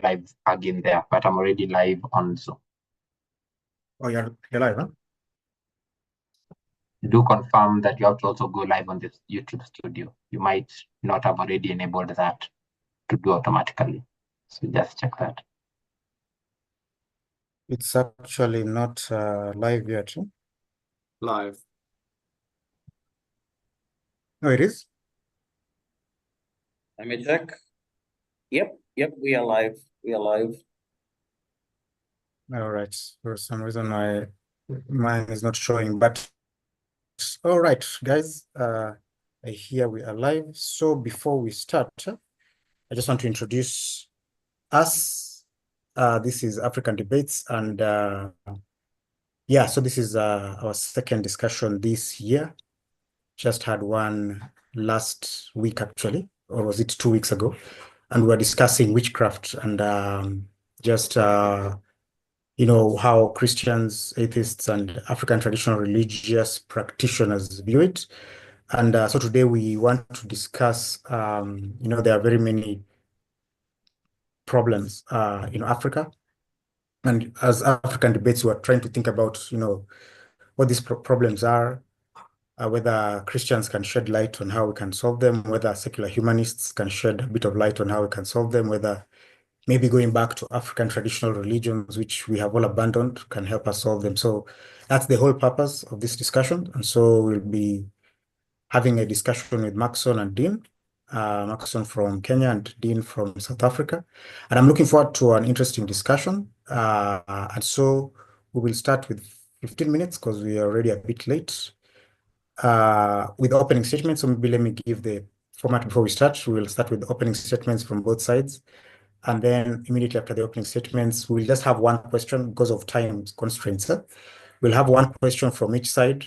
live again there, but I'm already live on Zoom. Oh, you're live, huh? Do confirm that you have to also go live on this YouTube studio. You might not have already enabled that to do automatically. So just check that. It's actually not live yet. Huh? Live. No, it is. Let me check. Yep, we are live. We are live. All right. For some reason, mine is not showing, but all right, guys. Here we are live. So before we start, I just want to introduce us. This is African Debates, and yeah, so this is our second discussion this year. Just had one last week, actually, or was it 2 weeks ago? And we were discussing witchcraft and just how Christians, atheists, and African traditional religious practitioners view it. And so today we want to discuss, there are very many problems in Africa. And as African debates, we're trying to think about, what these problems are, whether Christians can shed light on how we can solve them, whether secular humanists can shed a bit of light on how we can solve them, whether maybe going back to African traditional religions, which we have all abandoned, can help us solve them. So that's the whole purpose of this discussion. And so we'll be having a discussion with Maxon and Dean, Maxon from Kenya and Dean from South Africa. And I'm looking forward to an interesting discussion. And so we will start with 15 minutes because we are already a bit late with opening statements. So maybe let me give the format before we start. We will start with opening statements from both sides. And then immediately after the opening statements, we'll just have one question because of time constraints. We'll have one question from each side,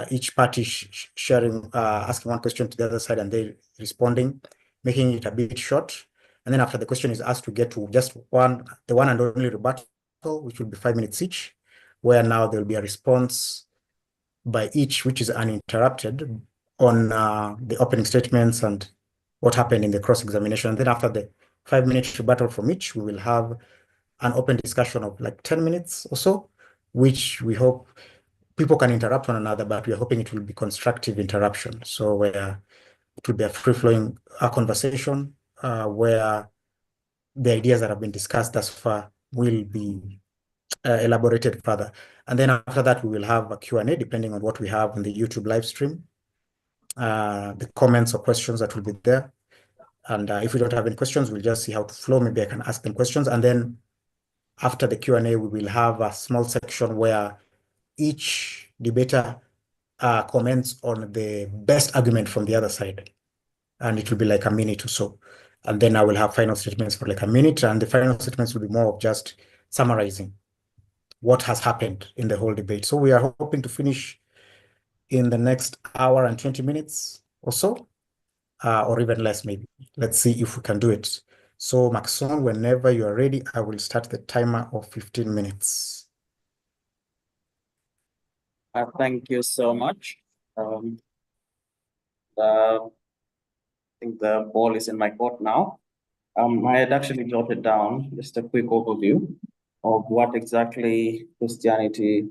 each party sharing, asking one question to the other side and they responding, making it a bit short. And then after the question is asked, to get to just the one and only rebuttal, which will be 5 minutes each, where now there'll be a response by each, which is uninterrupted, on the opening statements and what happened in the cross-examination. And then after the 5 minute rebuttal from each, we will have an open discussion of like 10 minutes or so, which we hope people can interrupt one another, but we are hoping it will be constructive interruption. So where it will be a free-flowing conversation where the ideas that have been discussed thus far will be elaborated further. And then after that, we will have a Q&A depending on what we have on the YouTube live stream, the comments or questions that will be there. And if we don't have any questions, we'll just see how to flow. Maybe I can ask them questions. And then after the Q&A, we will have a small section where each debater comments on the best argument from the other side. And it will be like a minute or so. And then I will have final statements for like a minute. And the final statements will be more of just summarizing what has happened in the whole debate. So we are hoping to finish in the next hour and 20 minutes or so, or even less maybe. Let's see if we can do it. So Maxon, whenever you are ready, I will start the timer of 15 minutes. Thank you so much. I think the ball is in my court now. I had actually jotted down just a quick overview of what exactly Christianity,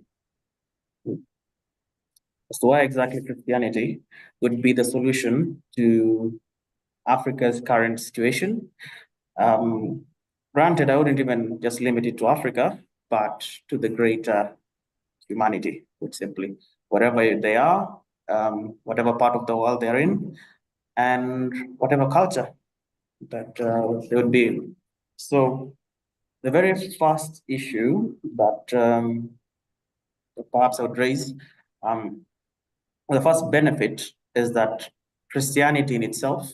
as to why exactly Christianity would be the solution to Africa's current situation. Granted, I wouldn't even just limit it to Africa, but to the greater humanity, put simply. Wherever they are, whatever part of the world they're in, and whatever culture that they would be in. So the very first issue that perhaps I would raise, the first benefit is that Christianity in itself,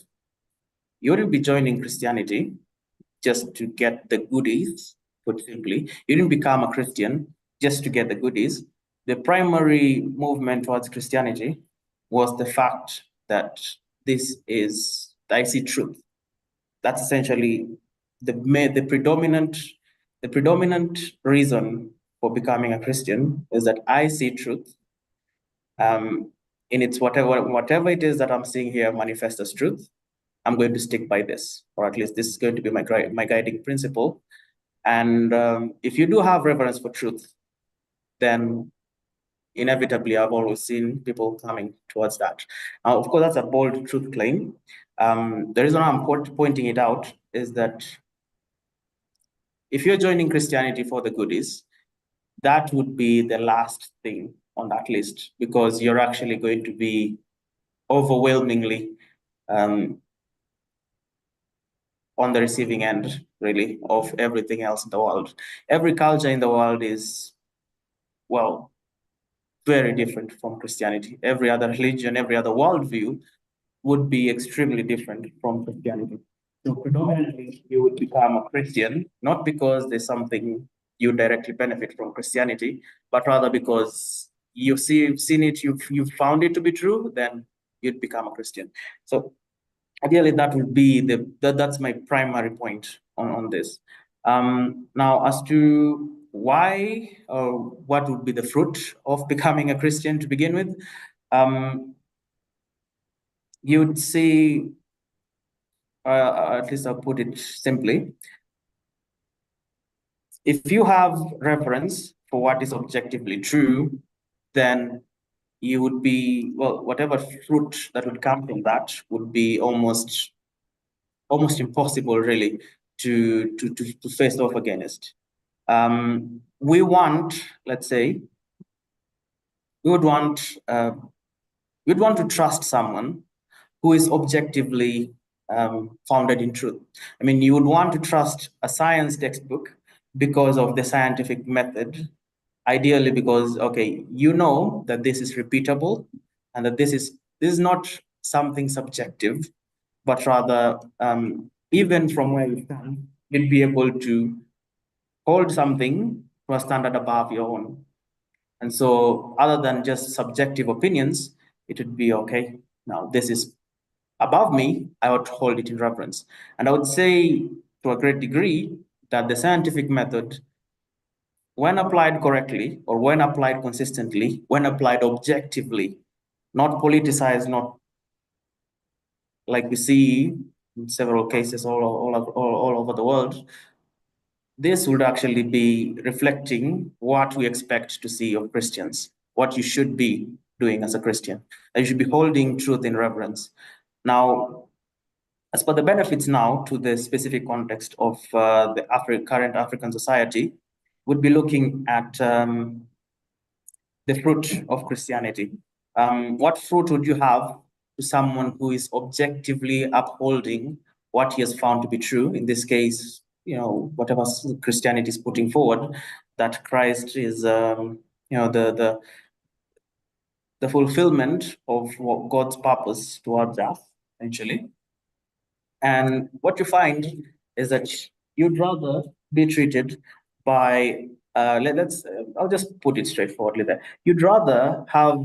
you wouldn't be joining Christianity just to get the goodies, put simply. You didn't become a Christian just to get the goodies. The primary movement towards Christianity was the fact that this is the I see truth. That's essentially the predominant reason for becoming a Christian is that I see truth. In its whatever it is that I'm seeing here manifest as truth. I'm going to stick by this, or at least this is going to be my guiding principle. And if you do have reverence for truth, then inevitably I've always seen people coming towards that. Of course, that's a bold truth claim. The reason I'm pointing it out is that if you're joining Christianity for the goodies, that would be the last thing on that list, because you're actually going to be overwhelmingly on the receiving end, really, of everything else in the world. Every culture in the world is, well, very different from Christianity. Every other religion, every other worldview would be extremely different from Christianity. So predominantly, you would become a Christian, not because there's something you directly benefit from Christianity, but rather because you've seen it, you've found it to be true, then you'd become a Christian. So ideally, that would be that's my primary point on this. Now, as to why or what would be the fruit of becoming a Christian to begin with, you'd see, at least I'll put it simply, if you have reference for what is objectively true, then you would be, well, whatever fruit that would come from that would be almost impossible, really, to face off against. We want, let's say, we'd want to trust someone who is objectively founded in truth. I mean, you would want to trust a science textbook because of the scientific method, ideally because, okay, you know that this is repeatable and that this is not something subjective, but rather, even from where you stand, you'd be able to hold something to a standard above your own. And so other than just subjective opinions, it would be, okay, now this is above me, I would hold it in reverence. And I would say to a great degree that the scientific method, when applied correctly or when applied consistently, when applied objectively, not politicized, not like we see in several cases all over the world, this would actually be reflecting what we expect to see of Christians, what you should be doing as a Christian. You should be holding truth in reverence. Now, as per the benefits now to the specific context of the current African society, would be looking at the fruit of Christianity. What fruit would you have to someone who is objectively upholding what he has found to be true? In this case, whatever Christianity is putting forward, that Christ is, the fulfillment of God's purpose towards us, essentially. And what you find is that you'd rather be treated by, I'll just put it straightforwardly there. You'd rather have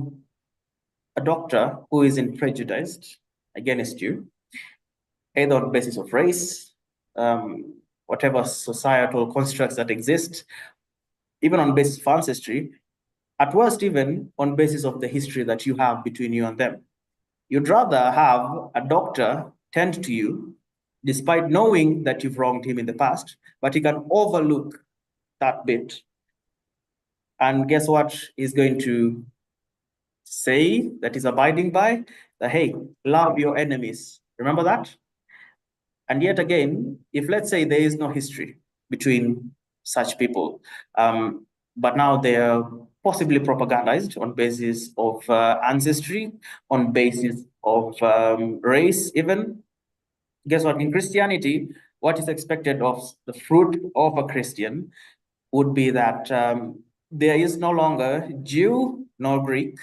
a doctor who isn't prejudiced against you, either on the basis of race, whatever societal constructs that exist, even on basis of ancestry, at worst, even on basis of the history that you have between you and them. You'd rather have a doctor tend to you, despite knowing that you've wronged him in the past, but he can overlook that bit. And guess what he's going to say that is abiding by? That, hey, love your enemies. Remember that? And yet again, if let's say there is no history between such people, but now they are possibly propagandized on basis of ancestry, on basis of race even. Guess what? In Christianity, what is expected of the fruit of a Christian would be that there is no longer Jew nor Greek.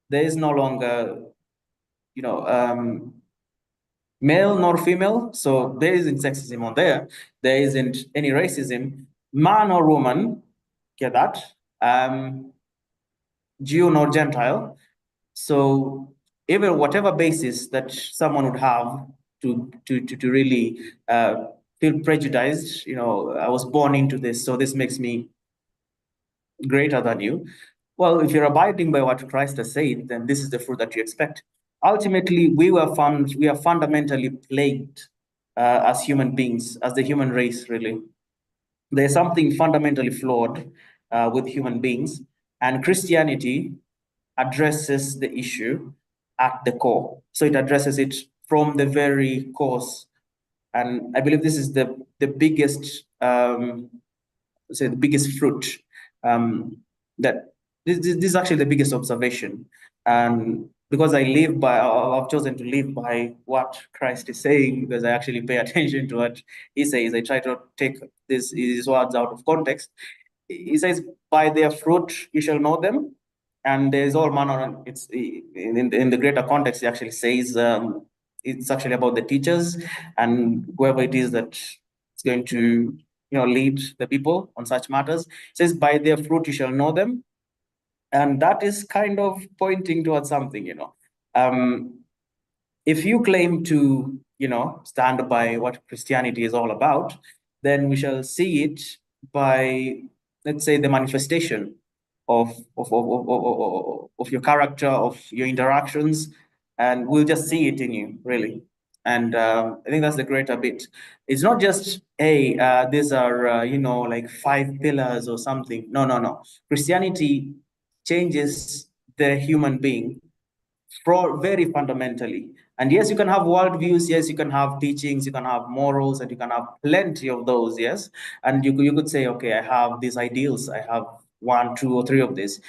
There is no longer, male nor female. So there isn't sexism on there. There isn't any racism. Man or woman, get that? Jew nor Gentile. So even whatever basis that someone would have to really feel prejudiced, I was born into this, so this makes me greater than you. Well, if you're abiding by what Christ has said, then this is the fruit that you expect. ultimately we are fundamentally plagued as human beings, as the human race, really. There's something fundamentally flawed with human beings, and Christianity addresses the issue at the core. So it addresses it from the very cause. And I believe this is the biggest, say the biggest fruit, that this is actually the biggest observation. And because I've chosen to live by what Christ is saying, because I actually pay attention to what he says. I try to take his words out of context. He says, by their fruit you shall know them. And there's all manner, it's in the greater context, he actually says, it's actually about the teachers and whoever it is that is going to lead the people on such matters. It says, by their fruit you shall know them. And that is kind of pointing towards something, if you claim to, stand by what Christianity is all about, then we shall see it by, let's say, the manifestation of your character, of your interactions, and we'll just see it in you, really. And I think that's the greater bit. It's not just, hey, these are, like 5 pillars or something. No. Christianity changes the human being very fundamentally. And yes, you can have worldviews, yes, you can have teachings, you can have morals, and you can have plenty of those, yes. And you could say, okay, I have these ideals, I have 1, 2, or 3 of these.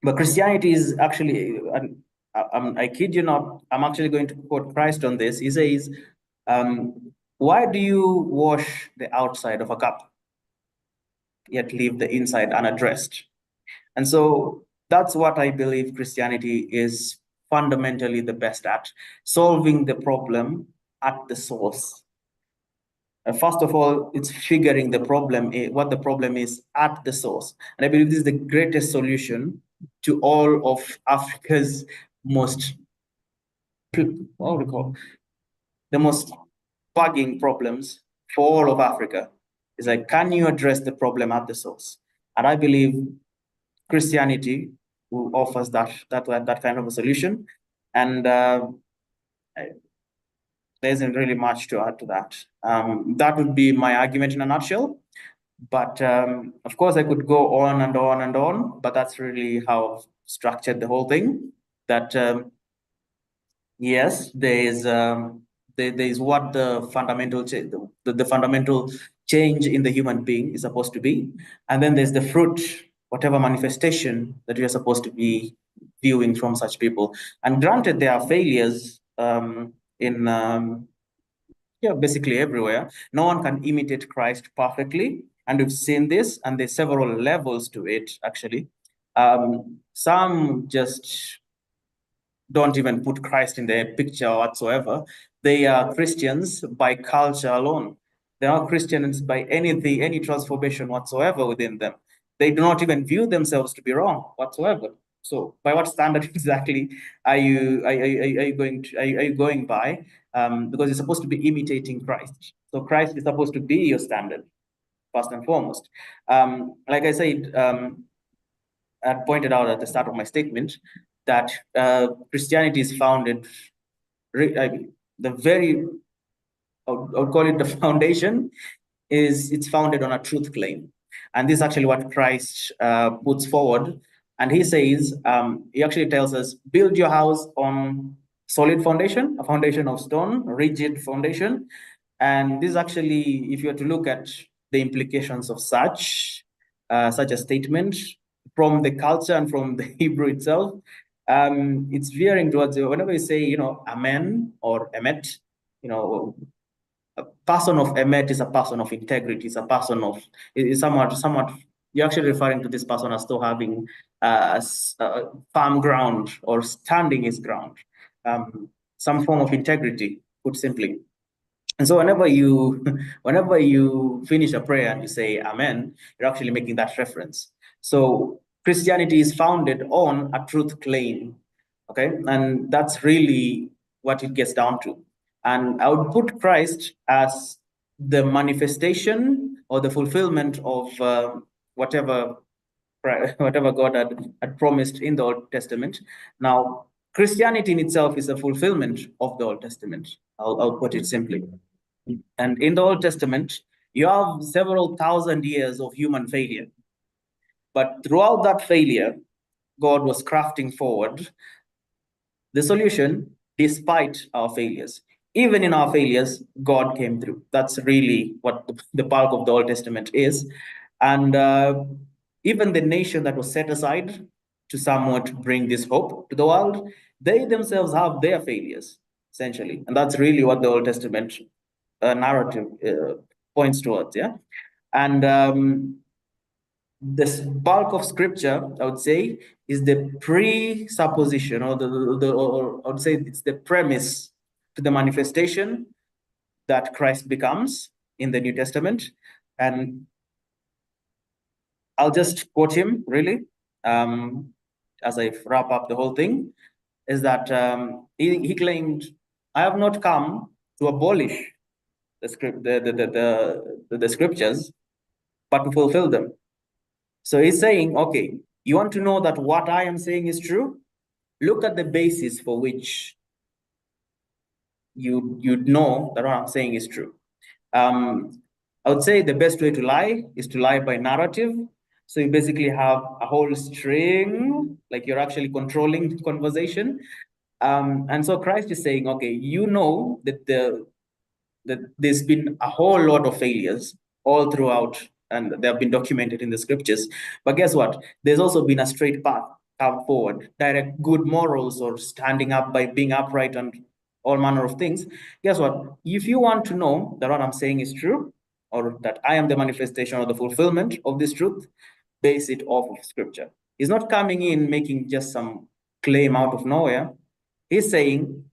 But Christianity is actually, I kid you not, I'm actually going to quote Christ on this. He says, why do you wash the outside of a cup, yet leave the inside unaddressed? And so that's what I believe Christianity is fundamentally the best at, solving the problem at the source. First of all, it's figuring the problem, what the problem is at the source. And I believe this is the greatest solution to all of Africa's most, what would we call, the most bugging problems for all of Africa. Is like, can you address the problem at the source? And I believe Christianity offers that kind of a solution, and there isn't really much to add to that. That would be my argument in a nutshell. But of course, I could go on and on and on, but that's really how I've structured the whole thing. That yes, there is what the fundamental the fundamental change in the human being is supposed to be, and then there's the fruit, whatever manifestation that we are supposed to be viewing from such people. And granted, there are failures in basically everywhere. No one can imitate Christ perfectly, and we've seen this, and there's several levels to it actually. Some just don't even put Christ in their picture whatsoever. They are Christians by culture alone. They are Christians by anything, any transformation whatsoever within them. They do not even view themselves to be wrong whatsoever. So, by what standard exactly are you going by? Because you're supposed to be imitating Christ. So Christ is supposed to be your standard, first and foremost. Like I said, I pointed out at the start of my statement that Christianity is founded, I would call it the foundation, it's founded on a truth claim. And this is actually what Christ puts forward. And he says, he actually tells us, build your house on solid foundation, a foundation of stone, rigid foundation. And this is actually, if you were to look at the implications of such a statement from the culture and from the Hebrew itself, it's veering towards, whenever you say, amen or emet, a person of emet is a person of integrity, is a person of, is somewhat, you're actually referring to this person as still having firm ground or standing his ground, some form of integrity, put simply. And so whenever you finish a prayer and you say amen, you're actually making that reference. So Christianity is founded on a truth claim, okay? And that's really what it gets down to. And I would put Christ as the manifestation or the fulfillment of whatever God had promised in the Old Testament. Now, Christianity in itself is a fulfillment of the Old Testament. I'll put it simply. And in the Old Testament, you have several thousand years of human failure. But throughout that failure, God was crafting forward the solution despite our failures. Even in our failures, God came through. That's really what the bulk of the Old Testament is. And even the nation that was set aside to somewhat bring this hope to the world, they themselves have their failures, essentially. And that's really what the Old Testament narrative points towards, yeah? And this bulk of scripture, I would say, is the presupposition, or or I would say it's the premise to the manifestation that Christ becomes in the New Testament. And I'll just quote him really as I wrap up the whole thing, is that he claimed, "I have not come to abolish the scriptures, but to fulfill them." So he's saying, okay, you want to know that what I am saying is true? Look at the basis for which you'd know that what I'm saying is true. I would say the best way to lie is to lie by narrative. So you basically have a whole string, like you're actually controlling the conversation. And so Christ is saying, okay, you know that there's been a whole lot of failures all throughout, and they have been documented in the scriptures. But guess what? There's also been a straight path forward, direct good morals, or standing up by being upright and all manner of things. Guess what? If you want to know that what I'm saying is true, or that I am the manifestation or the fulfillment of this truth, base it off of scripture. He's not coming in making just some claim out of nowhere. He's saying,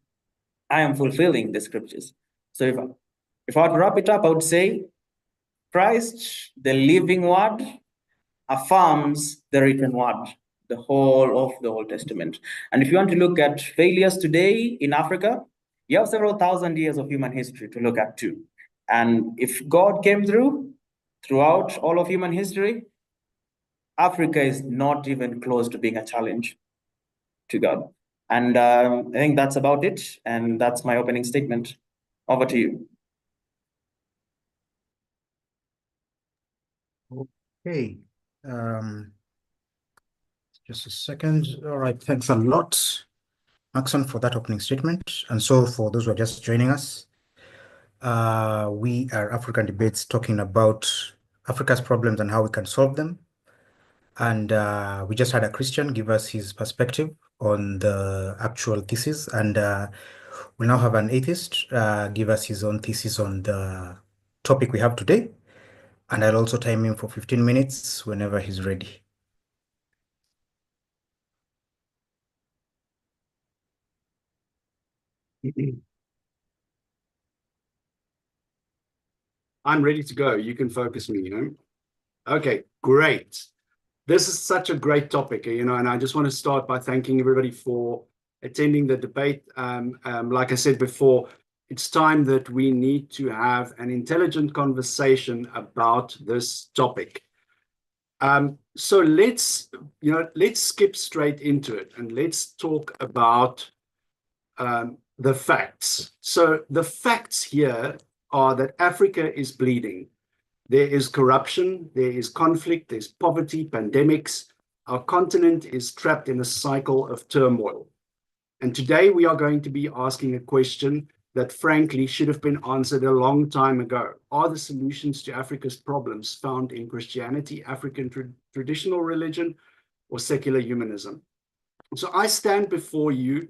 I am fulfilling the scriptures. So if I were to wrap it up, I would say Christ, the living word, affirms the written word, the whole of the Old Testament. And if you want to look at failures today in Africa, you have several thousand years of human history to look at too. And if God came through throughout all of human history, Africa is not even close to being a challenge to God. And I think that's about it. And that's my opening statement. Over to you. Okay. Just a second. All right. Thanks a lot, Maxon, for that opening statement. And so for those who are just joining us, we are African Debates, talking about Africa's problems and how we can solve them. And we just had a Christian give us his perspective on the actual thesis. And we'll now have an atheist give us his own thesis on the topic we have today. And I'll also time him for 15 minutes whenever he's ready. I'm ready to go. You can focus me, Okay, great. This is such a great topic, and I just want to start by thanking everybody for attending the debate. Like I said before, it's time that we need to have an intelligent conversation about this topic. So let's skip straight into it, and let's talk about the facts. So the facts here are that Africa is bleeding. There is corruption, there is conflict, there's poverty, pandemics. Our continent is trapped in a cycle of turmoil. And today we are going to be asking a question that frankly should have been answered a long time ago. Are the solutions to Africa's problems found in Christianity, African traditional religion, or secular humanism? So I stand before you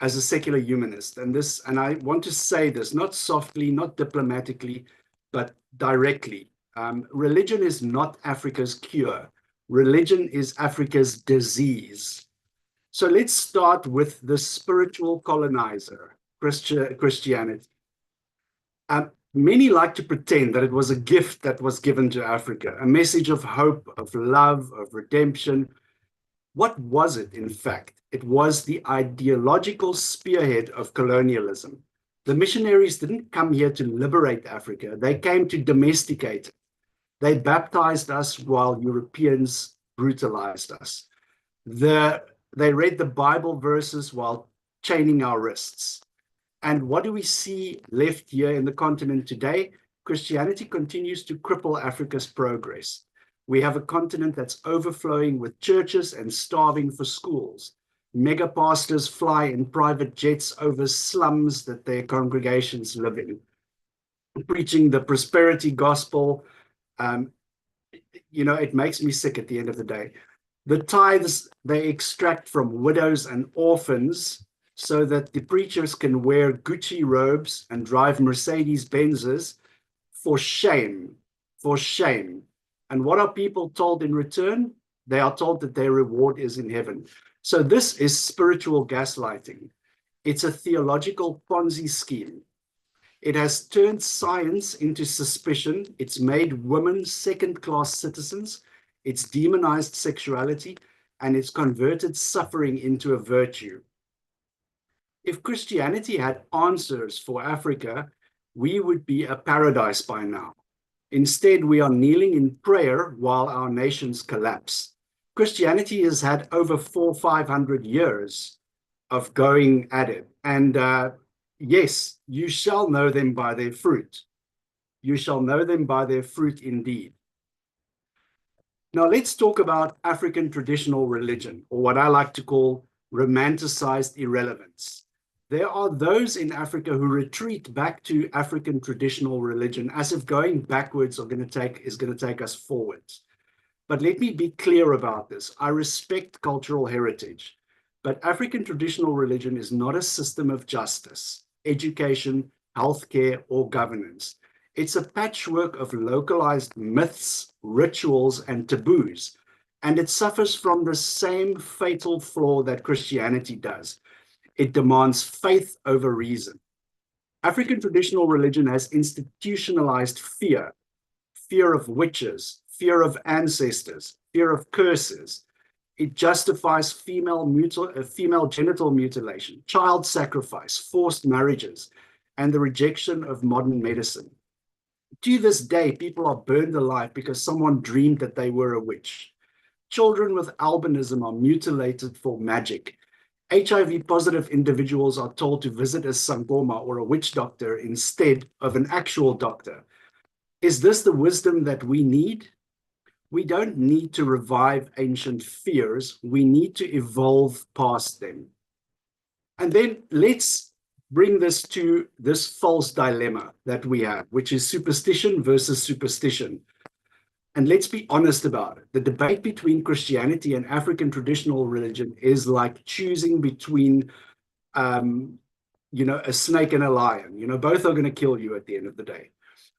as a secular humanist, and I want to say this not softly, not diplomatically, but directly. Religion is not Africa's cure. Religion is Africa's disease. So let's start with the spiritual colonizer, Christianity. Many like to pretend that it was a gift that was given to Africa, a message of hope, of love, of redemption. What was it, in fact? It was the ideological spearhead of colonialism. The missionaries didn't come here to liberate Africa. They came to domesticate it. They baptized us while Europeans brutalized us. The They read the Bible verses while chaining our wrists. And what do we see left here in the continent today? Christianity continues to cripple Africa's progress. We have a continent that's overflowing with churches and starving for schools. Mega pastors fly in private jets over slums that their congregations live in, preaching the prosperity gospel. It makes me sick at the end of the day. The tithes they extract from widows and orphans so that the preachers can wear Gucci robes and drive Mercedes Benzes. For shame, for shame. And what are people told in return? They are told that their reward is in heaven. So this is spiritual gaslighting. It's a theological Ponzi scheme. It has turned science into suspicion. It's made women second-class citizens. It's demonized sexuality, and it's converted suffering into a virtue. If Christianity had answers for Africa, we would be a paradise by now. Instead, we are kneeling in prayer while our nations collapse. Christianity has had over 400-500 years of going at it. And yes, you shall know them by their fruit. You shall know them by their fruit indeed. Now let's talk about African traditional religion, or what I like to call romanticized irrelevance. There are those in Africa who retreat back to African traditional religion as if going backwards is going to take us forwards. But let me be clear about this. I respect cultural heritage, but African traditional religion is not a system of justice, education, healthcare, or governance. It's a patchwork of localized myths, rituals, and taboos, and it suffers from the same fatal flaw that Christianity does. It demands faith over reason. African traditional religion has institutionalized fear, fear of witches, fear of ancestors, fear of curses. It justifies female genital mutilation, child sacrifice, forced marriages, and the rejection of modern medicine. To this day, people are burned alive because someone dreamed that they were a witch. Children with albinism are mutilated for magic. HIV-positive individuals are told to visit a sangoma or a witch doctor instead of an actual doctor. Is this the wisdom that we need? We don't need to revive ancient fears. We need to evolve past them. And then let's bring this to this false dilemma that we have, which is superstition versus superstition. And let's be honest about it. The debate between Christianity and African traditional religion is like choosing between, a snake and a lion. Both are going to kill you at the end of the day.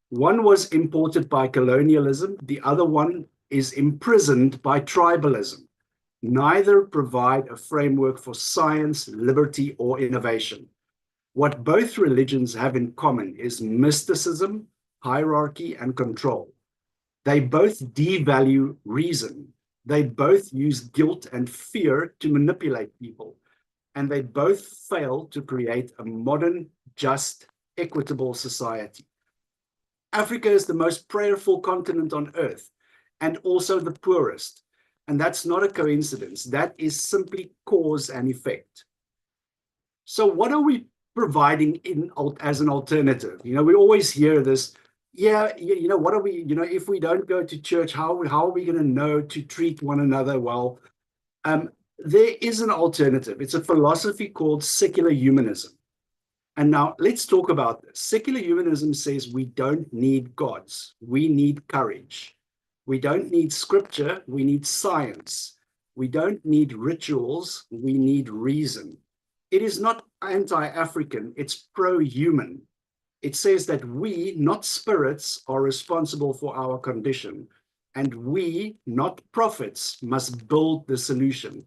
One was imported by colonialism. The other one is imprisoned by tribalism. Neither provide a framework for science, liberty, or innovation. What both religions have in common is mysticism, hierarchy, and control. They both devalue reason. They both use guilt and fear to manipulate people. And they both fail to create a modern, just, equitable society. Africa is the most prayerful continent on earth, and also the poorest. And that's not a coincidence. That is simply cause and effect. So what are we providing as an alternative? We always hear this, what are we, if we don't go to church, how are we going to know to treat one another well? There is an alternative. It's a philosophy called secular humanism. And now let's talk about this. Secular humanism says we don't need gods. We need courage. We don't need scripture. We need science. We don't need rituals. We need reason. It is not anti-African. It's pro-human. It says that we, not spirits, are responsible for our condition. And we, not prophets, must build the solution.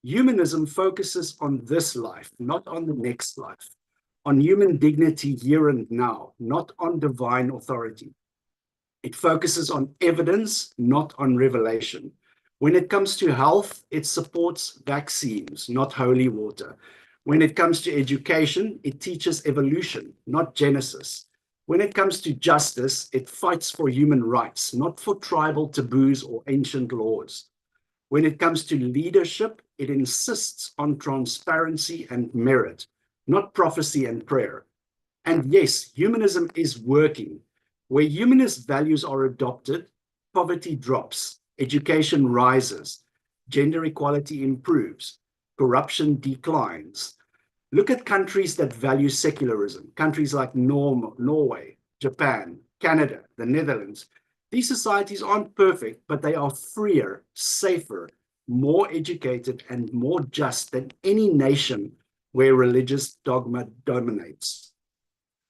Humanism focuses on this life, not on the next life. On human dignity here and now, not on divine authority. It focuses on evidence, not on revelation. When it comes to health, it supports vaccines, not holy water. When it comes to education, it teaches evolution, not genesis. When it comes to justice, it fights for human rights, not for tribal taboos or ancient laws. When it comes to leadership, it insists on transparency and merit, not prophecy and prayer. And yes, humanism is working. Where humanist values are adopted, poverty drops, education rises, gender equality improves, corruption declines. Look at countries that value secularism, countries like Norway, Japan, Canada, the Netherlands. These societies aren't perfect, but they are freer, safer, more educated, and more just than any nation where religious dogma dominates.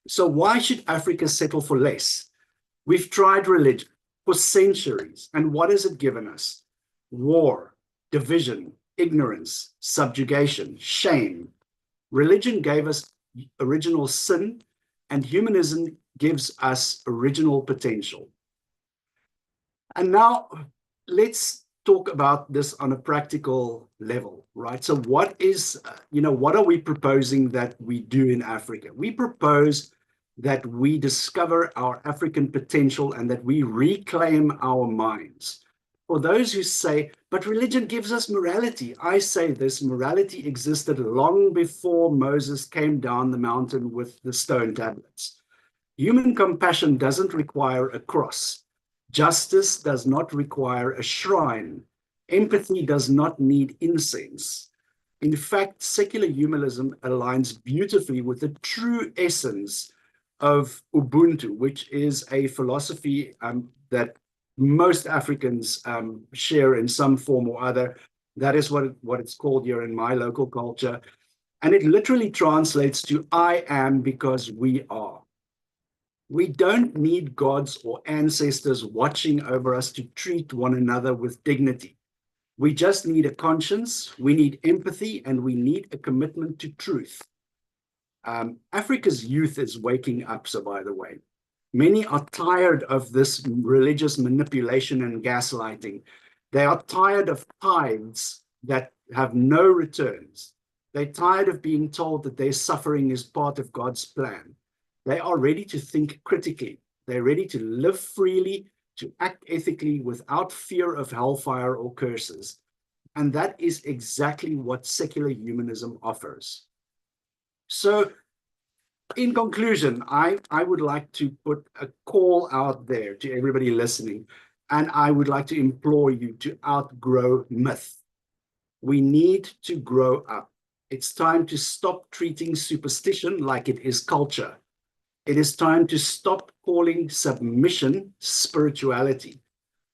So why should Africa settle for less? We've tried religion for centuries, and what has it given us? War, division, ignorance, subjugation, shame. Religion gave us original sin, and humanism gives us original potential. And now let's talk about this on a practical level, right? So what is, what are we proposing that we do in Africa? We propose that we discover our African potential and that we reclaim our minds. For those who say, but religion gives us morality, I say this: morality existed long before Moses came down the mountain with the stone tablets. Human compassion doesn't require a cross. Justice does not require a shrine. Empathy does not need incense. In fact, secular humanism aligns beautifully with the true essence of Ubuntu, which is a philosophy that most Africans share in some form or other. That is what it's called here in my local culture. And it literally translates to I am because we are. We don't need gods or ancestors watching over us to treat one another with dignity. We just need a conscience, we need empathy, and we need a commitment to truth. Africa's youth is waking up, so by the way. Many are tired of this religious manipulation and gaslighting. They are tired of tithes that have no returns. They're tired of being told that their suffering is part of God's plan. They are ready to think critically. They're ready to live freely, to act ethically without fear of hellfire or curses. And that is exactly what secular humanism offers. So, in conclusion, I would like to put a call out there to everybody listening, and I would like to implore you to outgrow myth. We need to grow up. It's time to stop treating superstition like it is culture. It is time to stop calling submission spirituality.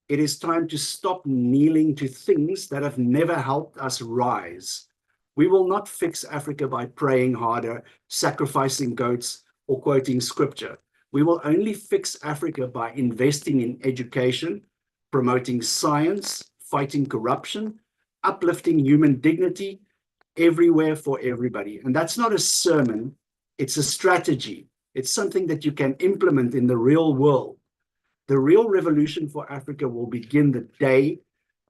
It is time to stop kneeling to things that have never helped us rise. We will not fix Africa by praying harder, sacrificing goats, or quoting scripture. We will only fix Africa by investing in education, promoting science, fighting corruption, uplifting human dignity everywhere for everybody. And that's not a sermon, it's a strategy. It's something that you can implement in the real world. The real revolution for Africa will begin the day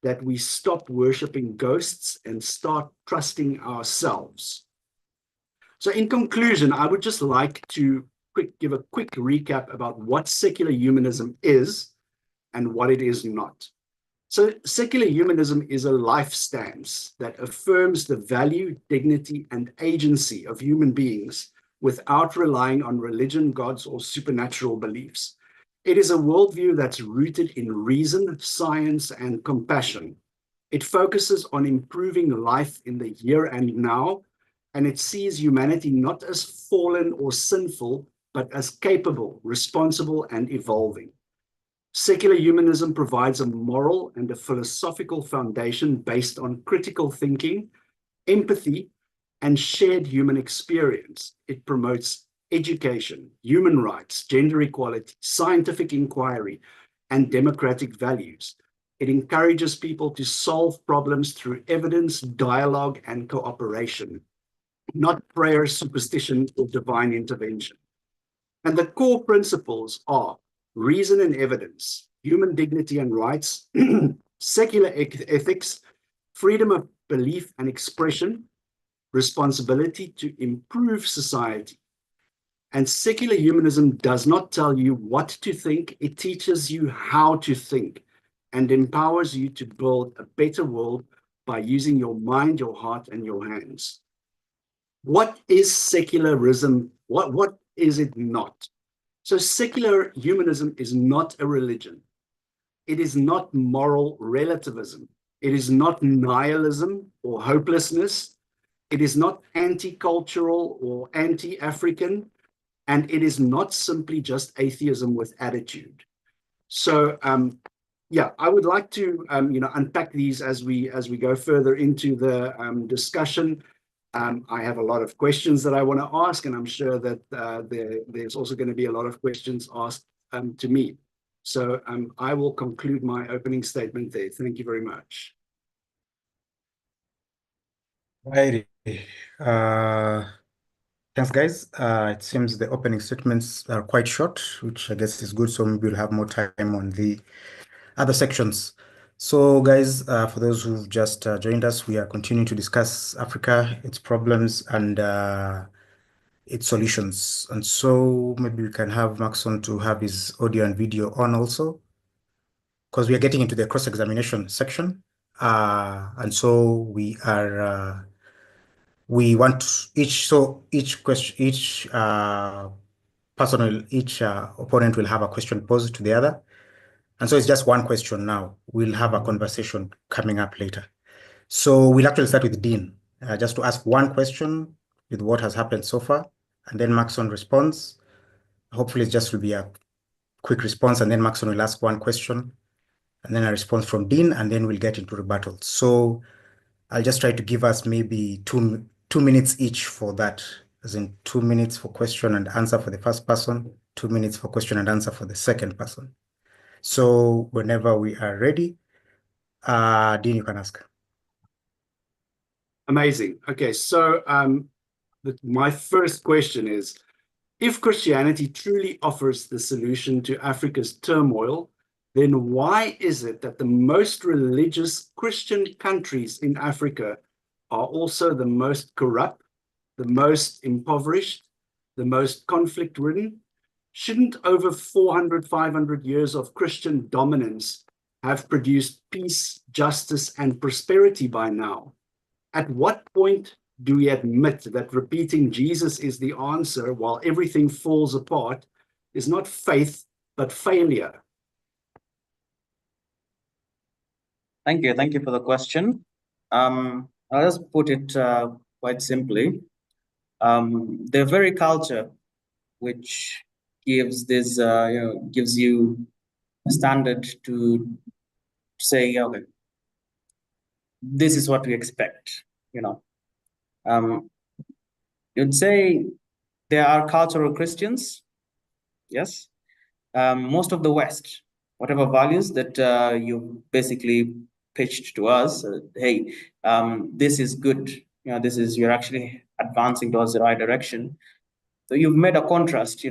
that we stop worshiping ghosts and start trusting ourselves. So in conclusion, I would just like to give a quick recap about what secular humanism is and what it is not. So secular humanism is a life stance that affirms the value, dignity, and agency of human beings without relying on religion, gods, or supernatural beliefs. It is a worldview that's rooted in reason, science, and compassion. It focuses on improving life in the here and now, and it sees humanity not as fallen or sinful, but as capable, responsible, and evolving. Secular humanism provides a moral and a philosophical foundation based on critical thinking, empathy, and shared human experience. It promotes education, human rights, gender equality, scientific inquiry, and democratic values. It encourages people to solve problems through evidence, dialogue, and cooperation, not prayer, superstition, or divine intervention. And the core principles are reason and evidence, human dignity and rights, secular ethics, freedom of belief and expression, responsibility to improve society. And secular humanism does not tell you what to think, it teaches you how to think. and empowers you to build a better world by using your mind, your heart, and your hands. What is secularism? What is it not? So secular humanism is not a religion. It is not moral relativism. It is not nihilism or hopelessness. It is not anti-cultural or anti-African. And it is not simply just atheism with attitude. So yeah, I would like to unpack these as we go further into the discussion. I have a lot of questions that I want to ask, and I'm sure that there's also going to be a lot of questions asked to me. So I will conclude my opening statement there. Thank you very much. Right. Thanks, guys. It seems the opening statements are quite short, which I guess is good. So maybe we'll have more time on the other sections. So, guys, for those who've just joined us, we are continuing to discuss Africa, its problems, and its solutions. And so maybe we can have Maxon to have his audio and video on also, because we are getting into the cross-examination section. And so we are, we want each question, each opponent will have a question posed to the other. And so it's just one question now. We'll have a conversation coming up later. So we'll actually start with Dean, just to ask one question with what has happened so far, and then Maxon responds. Hopefully it just will be a quick response, and then Maxon will ask one question, and then a response from Dean, and then we'll get into rebuttal. So I'll just try to give us maybe two minutes each for that, as in 2 minutes for question and answer for the first person, 2 minutes for question and answer for the second person. So whenever we are ready, Dean, you can ask. Amazing. Okay, so my first question is, if Christianity truly offers the solution to Africa's turmoil, then why is it that the most religious Christian countries in Africa are also the most corrupt, the most impoverished, the most conflict-ridden? Shouldn't over 400, 500 years of Christian dominance have produced peace, justice, and prosperity by now? At what point do we admit that repeating Jesus is the answer while everything falls apart is not faith, but failure? Thank you. Thank you for the question. I'll just put it quite simply. The very culture which gives this, gives you a standard to say, okay, this is what we expect, You'd say there are cultural Christians, yes. Most of the West, whatever values that you basically pitched to us, hey, this is good, you're actually advancing towards the right direction. So you've made a contrast,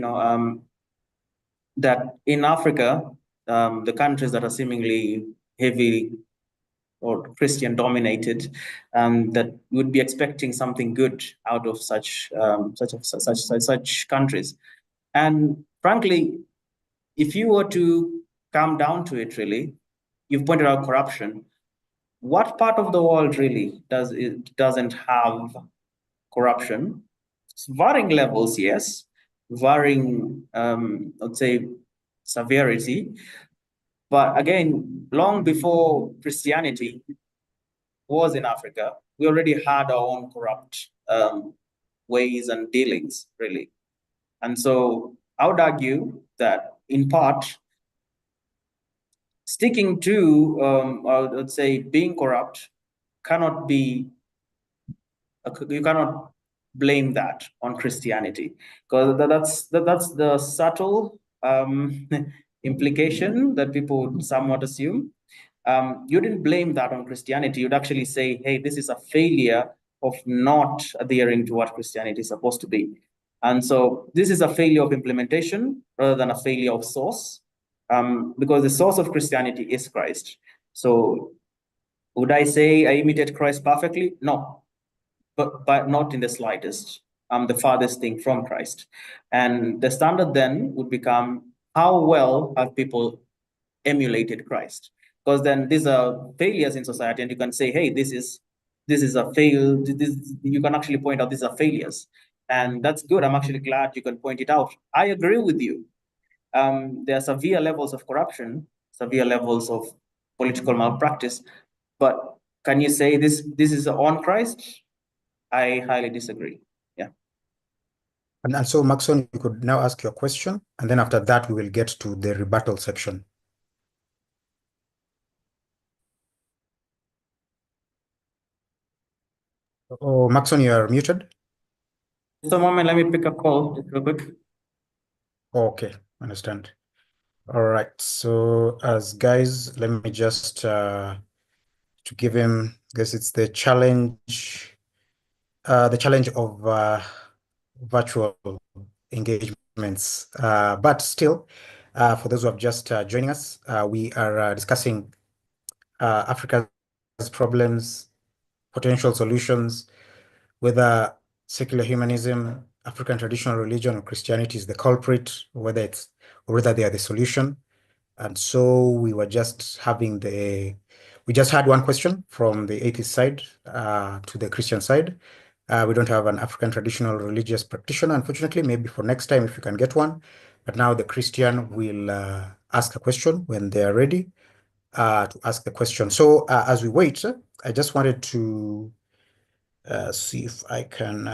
that in Africa, the countries that are seemingly heavy or Christian dominated, that would be expecting something good out of such countries. And frankly, if you were to come down to it, really, you've pointed out corruption. What part of the world really doesn't have corruption? It's varying levels, yes, varying, let's say, severity. But again, long before Christianity was in Africa, we already had our own corrupt ways and dealings, really. And so I would argue that in part, sticking to, I would say, being corrupt cannot be, you cannot blame that on Christianity, because that's the subtle implication that people would somewhat assume. You didn't blame that on Christianity. You'd actually say, hey, this is a failure of not adhering to what Christianity is supposed to be. And so this is a failure of implementation rather than a failure of source, because the source of Christianity is Christ. So would I say I imitate Christ perfectly? No, but not in the slightest. I'm the farthest thing from Christ. And the standard then would become, how well have people emulated Christ? because then these are failures in society, and you can say, hey, this is a fail. You can actually point out these are failures, and that's good. I'm actually glad you can point it out. I agree with you. There are severe levels of corruption, severe levels of political malpractice, but can you say this is on Christ? I highly disagree. Yeah. And so, Maxon, you could now ask your question, and then after that, we will get to the rebuttal section. Oh, Maxon, you are muted. Just a moment, let me pick a call just real quick. Okay, understand. All right. So, as guys, let me just to give him, I guess it's the challenge of virtual engagements. But still, for those who have just joining us, we are discussing Africa's problems, potential solutions, whether secular humanism, African traditional religion, or Christianity is the culprit, or whether they are the solution. And so we were just having we just had one question from the atheist side to the Christian side. We don't have an African traditional religious practitioner, unfortunately. Maybe for next time if you can get one. But now the Christian will ask a question when they are ready to ask the question. So as we wait, I just wanted to see if I can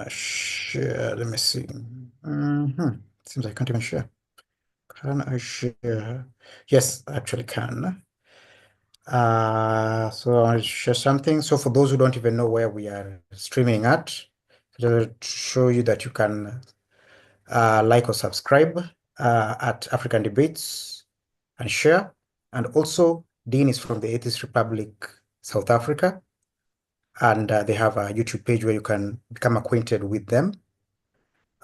share. Let me see. Seems I can't even share. Can I share? Yes, I actually can. So I'll share something. So for those who don't even know where we are streaming at, just to show you that you can like or subscribe at African Debates and share. And also, Dean is from the Atheist Republic, South Africa. And they have a YouTube page where you can become acquainted with them.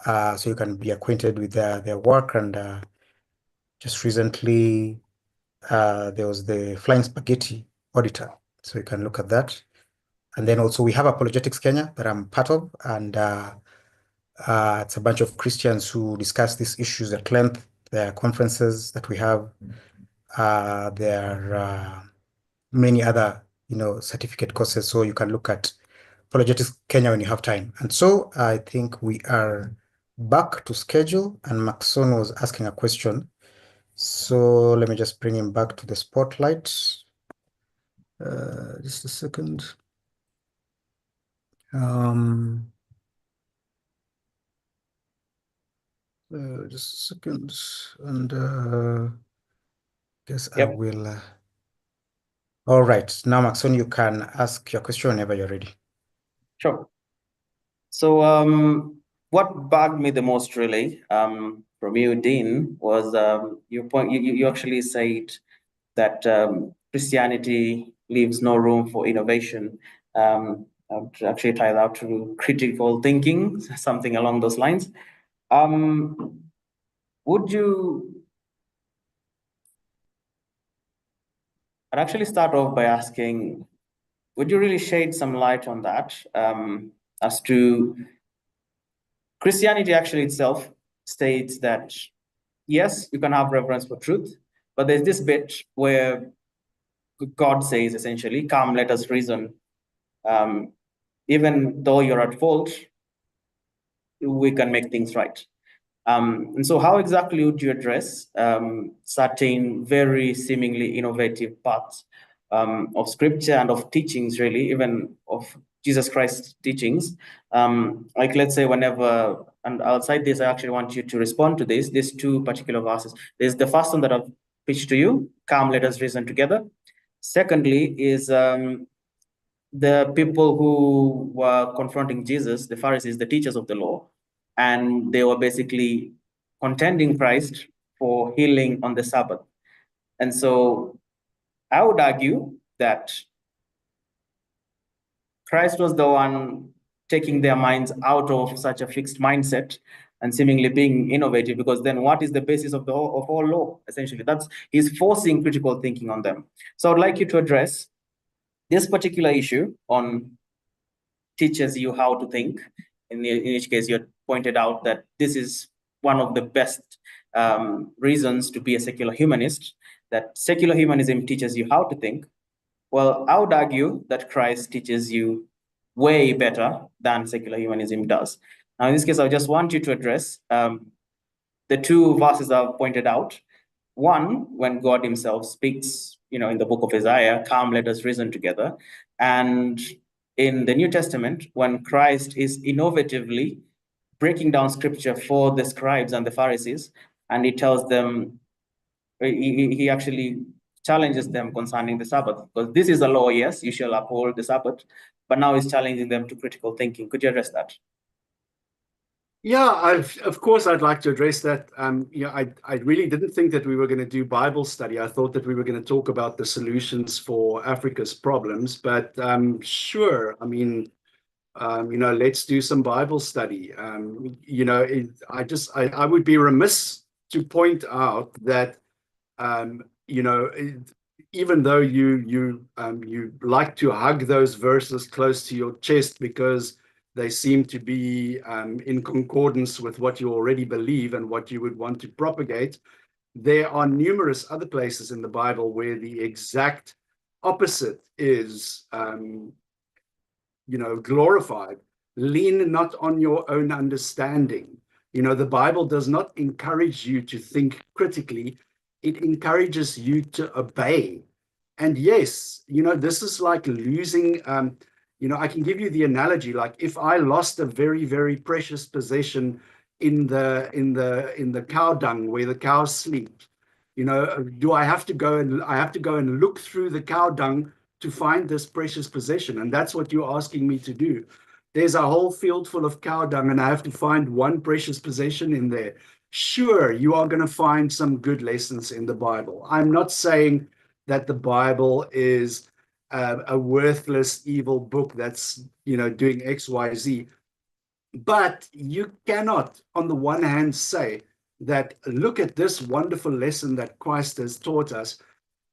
So you can be acquainted with their work. And just recently, there was the Flying Spaghetti Auditor. So you can look at that. And then also we have Apologetics Kenya that I'm part of. And it's a bunch of Christians who discuss these issues at length. There are conferences that we have. There are many other, certificate courses. So you can look at Apologetics Kenya when you have time. And so I think we are back to schedule. And Maxon was asking a question. So let me just bring him back to the spotlight. Just a second. Just a second. And guess I will. All right. Now, Maxon, you can ask your question whenever you're ready. Sure. So what bugged me the most really from you, Dean, was your point. You actually said that Christianity leaves no room for innovation. I would actually tie that to critical thinking, something along those lines. I'd actually start off by asking, would you really shed some light on that as to Christianity actually itself states that, yes, you can have reverence for truth, but there's this bit where God says essentially, come, let us reason. Even though you're at fault, we can make things right. And so how exactly would you address certain very seemingly innovative parts of scripture and of teachings, really, even of Jesus Christ's teachings? Like, let's say whenever, and outside this, I actually want you to respond to these two particular verses. There's the first one that I've pitched to you, come, let us reason together. Secondly is the people who were confronting Jesus, the Pharisees, the teachers of the law, and they were basically contending Christ for healing on the Sabbath. And so I would argue that Christ was the one taking their minds out of such a fixed mindset and seemingly being innovative, because then what is the basis of all law? Essentially, he's forcing critical thinking on them. So I'd like you to address this particular issue on teaches you how to think. In each case, you pointed out that this is one of the best reasons to be a secular humanist, that secular humanism teaches you how to think. Well, I would argue that Christ teaches you way better than secular humanism does. Now, in this case, I just want you to address the two verses I've pointed out. One, when God himself speaks, in the book of Isaiah, come, let us reason together. And in the New Testament, when Christ is innovatively breaking down scripture for the scribes and the Pharisees, and he tells them, he actually challenges them concerning the Sabbath, because this is a law, yes, you shall uphold the Sabbath, but now he's challenging them to critical thinking. Could you address that? Yeah, of course, I'd like to address that. I really didn't think that we were going to do Bible study. I thought that we were going to talk about the solutions for Africa's problems, but sure. I mean, let's do some Bible study. I would be remiss to point out that, even though you like to hug those verses close to your chest because they seem to be in concordance with what you already believe and what you would want to propagate, there are numerous other places in the Bible where the exact opposite is glorified. Lean not on your own understanding. The Bible does not encourage you to think critically. It encourages you to obey. And yes, this is like losing, I can give you the analogy, like if I lost a very, very precious possession in the cow dung where the cows sleep, do I have to go and look through the cow dung to find this precious possession? And that's what you're asking me to do. There's a whole field full of cow dung and I have to find one precious possession in there. Sure, you are going to find some good lessons in the Bible. I'm not saying that the Bible is a worthless, evil book that's, doing X, Y, Z. But you cannot, on the one hand, say that, look at this wonderful lesson that Christ has taught us,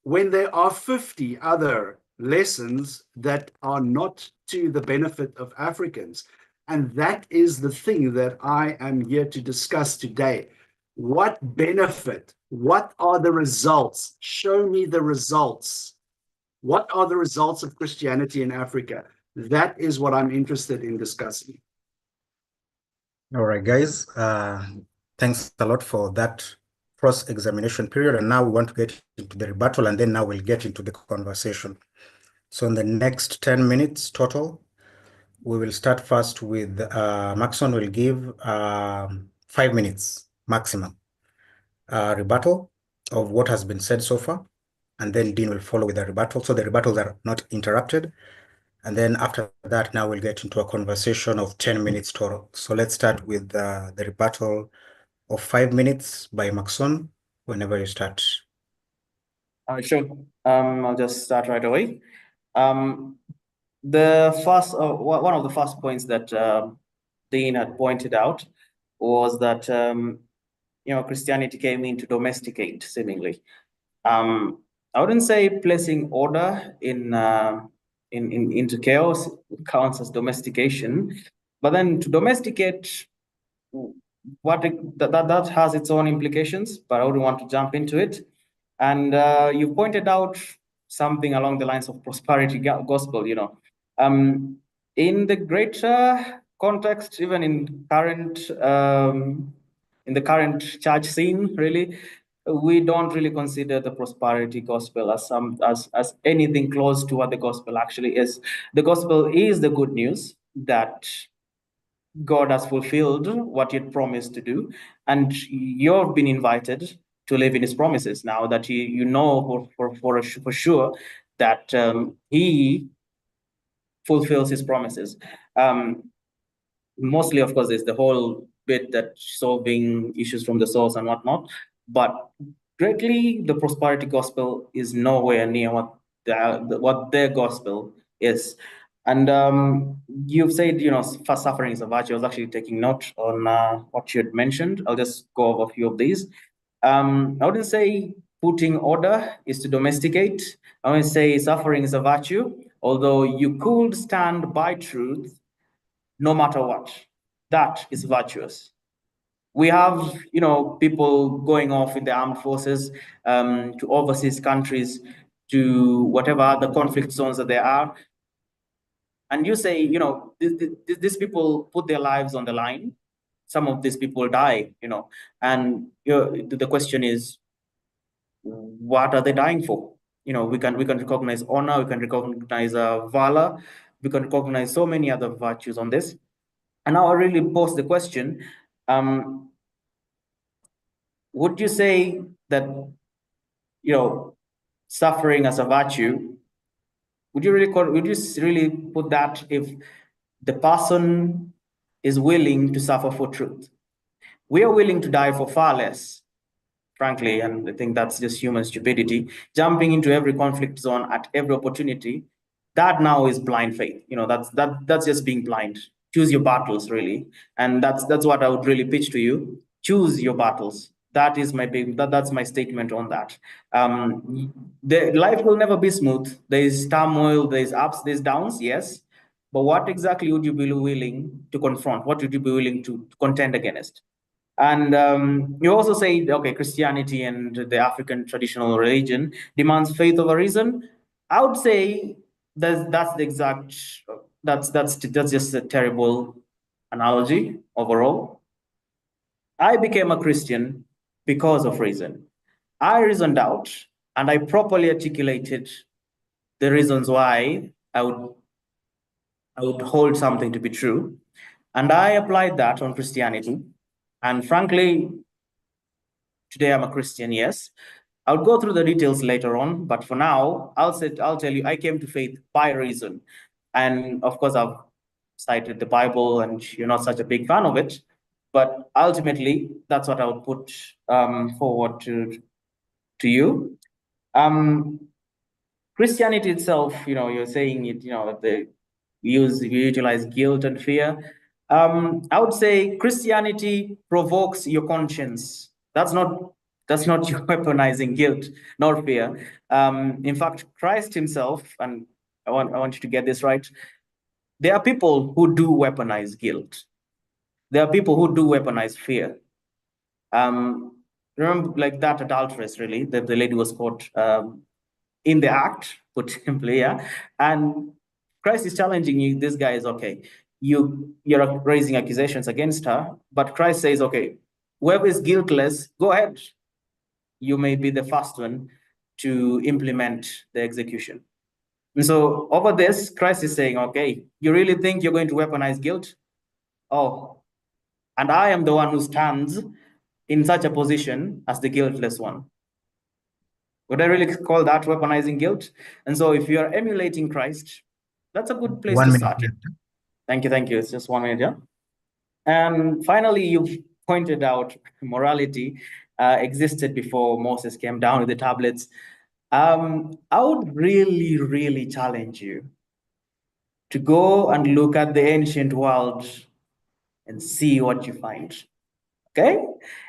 when there are 50 other lessons that are not to the benefit of Africans. And that is the thing that I am here to discuss today. What benefit? What are the results? Show me the results. What are the results of Christianity in Africa? That is what I'm interested in discussing. All right, guys. Thanks a lot for that cross-examination period. And now we want to get into the rebuttal, and then now we'll get into the conversation. So in the next 10 minutes total, we will start first with Maxon will give 5 minutes maximum rebuttal of what has been said so far. And then Dean will follow with a rebuttal. So the rebuttals are not interrupted. And then after that, now we'll get into a conversation of 10 minutes total. So let's start with the rebuttal of 5 minutes by Maxon, whenever you start. Sure. I'll just start right away. The first, one of the first points that Dean had pointed out was that Christianity came in to domesticate, seemingly. I wouldn't say placing order into chaos counts as domestication, but then to domesticate, that has its own implications, but I wouldn't want to jump into it. And you pointed out something along the lines of prosperity gospel. In the greater context, even in the current church scene, really, we don't really consider the prosperity gospel as anything close to what the gospel actually is. The gospel is the good news that God has fulfilled what he had promised to do, and you've been invited to live in his promises. Now that you know for sure that he fulfills his promises. Mostly, of course, there's the whole bit that solving issues from the source and whatnot, but greatly the prosperity gospel is nowhere near what their gospel is. And you've said, first suffering is a virtue. I was actually taking note on what you had mentioned. I'll just go over a few of these. I wouldn't say putting order is to domesticate. I would say suffering is a virtue, although you could stand by truth no matter what. That is virtuous. We have, people going off in the armed forces to overseas countries, to whatever other conflict zones that there are. And you say, these people put their lives on the line. Some of these people die, and the question is, what are they dying for? We can recognize honor, we can recognize valor, we can recognize so many other virtues on this. And now I really pose the question, would you say that, suffering as a virtue, would you really put that if the person is willing to suffer for truth? We are willing to die for far less, frankly, and I think that's just human stupidity. Jumping into every conflict zone at every opportunity, that now is blind faith. That's just being blind. Choose your battles, really, and that's what I would really pitch to you. Choose your battles. That is that's my statement on that. The life will never be smooth. There is turmoil, there's ups, there's downs, yes. But what exactly would you be willing to confront? What would you be willing to contend against? And you also say, okay, Christianity and the African traditional religion demands faith over reason. I would say that's just a terrible analogy overall. I became a Christian because of reason. I reasoned out and I properly articulated the reasons why I would hold something to be true. And I applied that on Christianity. And frankly, today I'm a Christian, yes. I'll go through the details later on, but for now, I'll tell you, I came to faith by reason. And of course, I've cited the Bible, and you're not such a big fan of it. But ultimately, that's what I would put forward to you. Christianity itself, you're saying it, we utilize guilt and fear. I would say Christianity provokes your conscience. That's not you weaponizing guilt nor fear. In fact, Christ himself, and I want you to get this right. There are people who do weaponize guilt. There are people who do weaponize fear. Remember, like that adulteress, really, the lady was caught in the act, put simply, yeah. And Christ is challenging you. This guy is okay. You're raising accusations against her, but Christ says, okay, whoever is guiltless, go ahead. You may be the first one to implement the execution. And so over this, Christ is saying, okay, you really think you're going to weaponize guilt? Oh, and I am the one who stands in such a position as the guiltless one. Would I really call that weaponizing guilt? And so if you are emulating Christ, that's a good place to start. Thank you. It's just 1 minute, yeah? And finally, you've pointed out morality existed before Moses came down with the tablets. I would really, really challenge you to go and look at the ancient world and see what you find. Okay?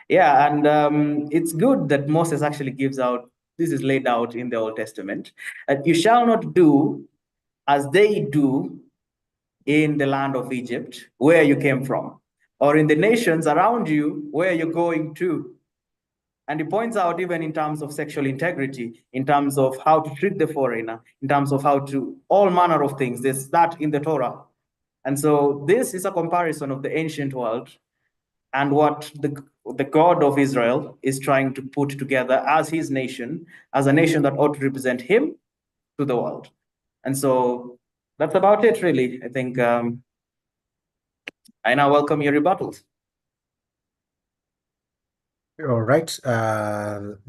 Yeah, and it's good that Moses actually gives out, this is laid out in the Old Testament, that you shall not do as they do in the land of Egypt, where you came from, or in the nations around you, where you're going to. And he points out, even in terms of sexual integrity, in terms of how to treat the foreigner, in terms of how to, all manner of things, there's that in the Torah. And so this is a comparison of the ancient world and what the God of Israel is trying to put together as his nation, as a nation that ought to represent him to the world. And so that's about it, really. I think I now welcome your rebuttals. All right.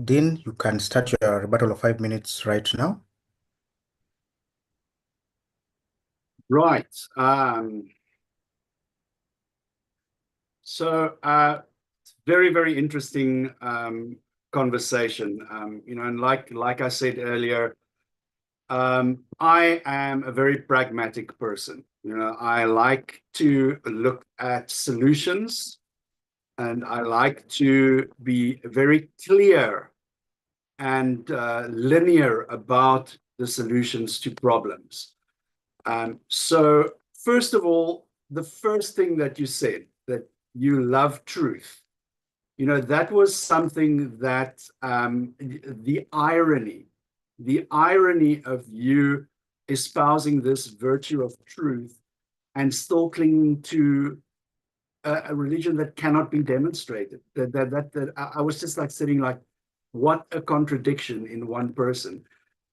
Dean, you can start your rebuttal of 5 minutes right now. Right. So very, very interesting conversation. And like I said earlier, I am a very pragmatic person. I like to look at solutions, and I like to be very clear and linear about the solutions to problems. So first of all, the first thing that you said, that you love truth. You know, that was something that the irony of you espousing this virtue of truth and still clinging to a religion that cannot be demonstrated. That I was just like sitting like, what a contradiction in one person.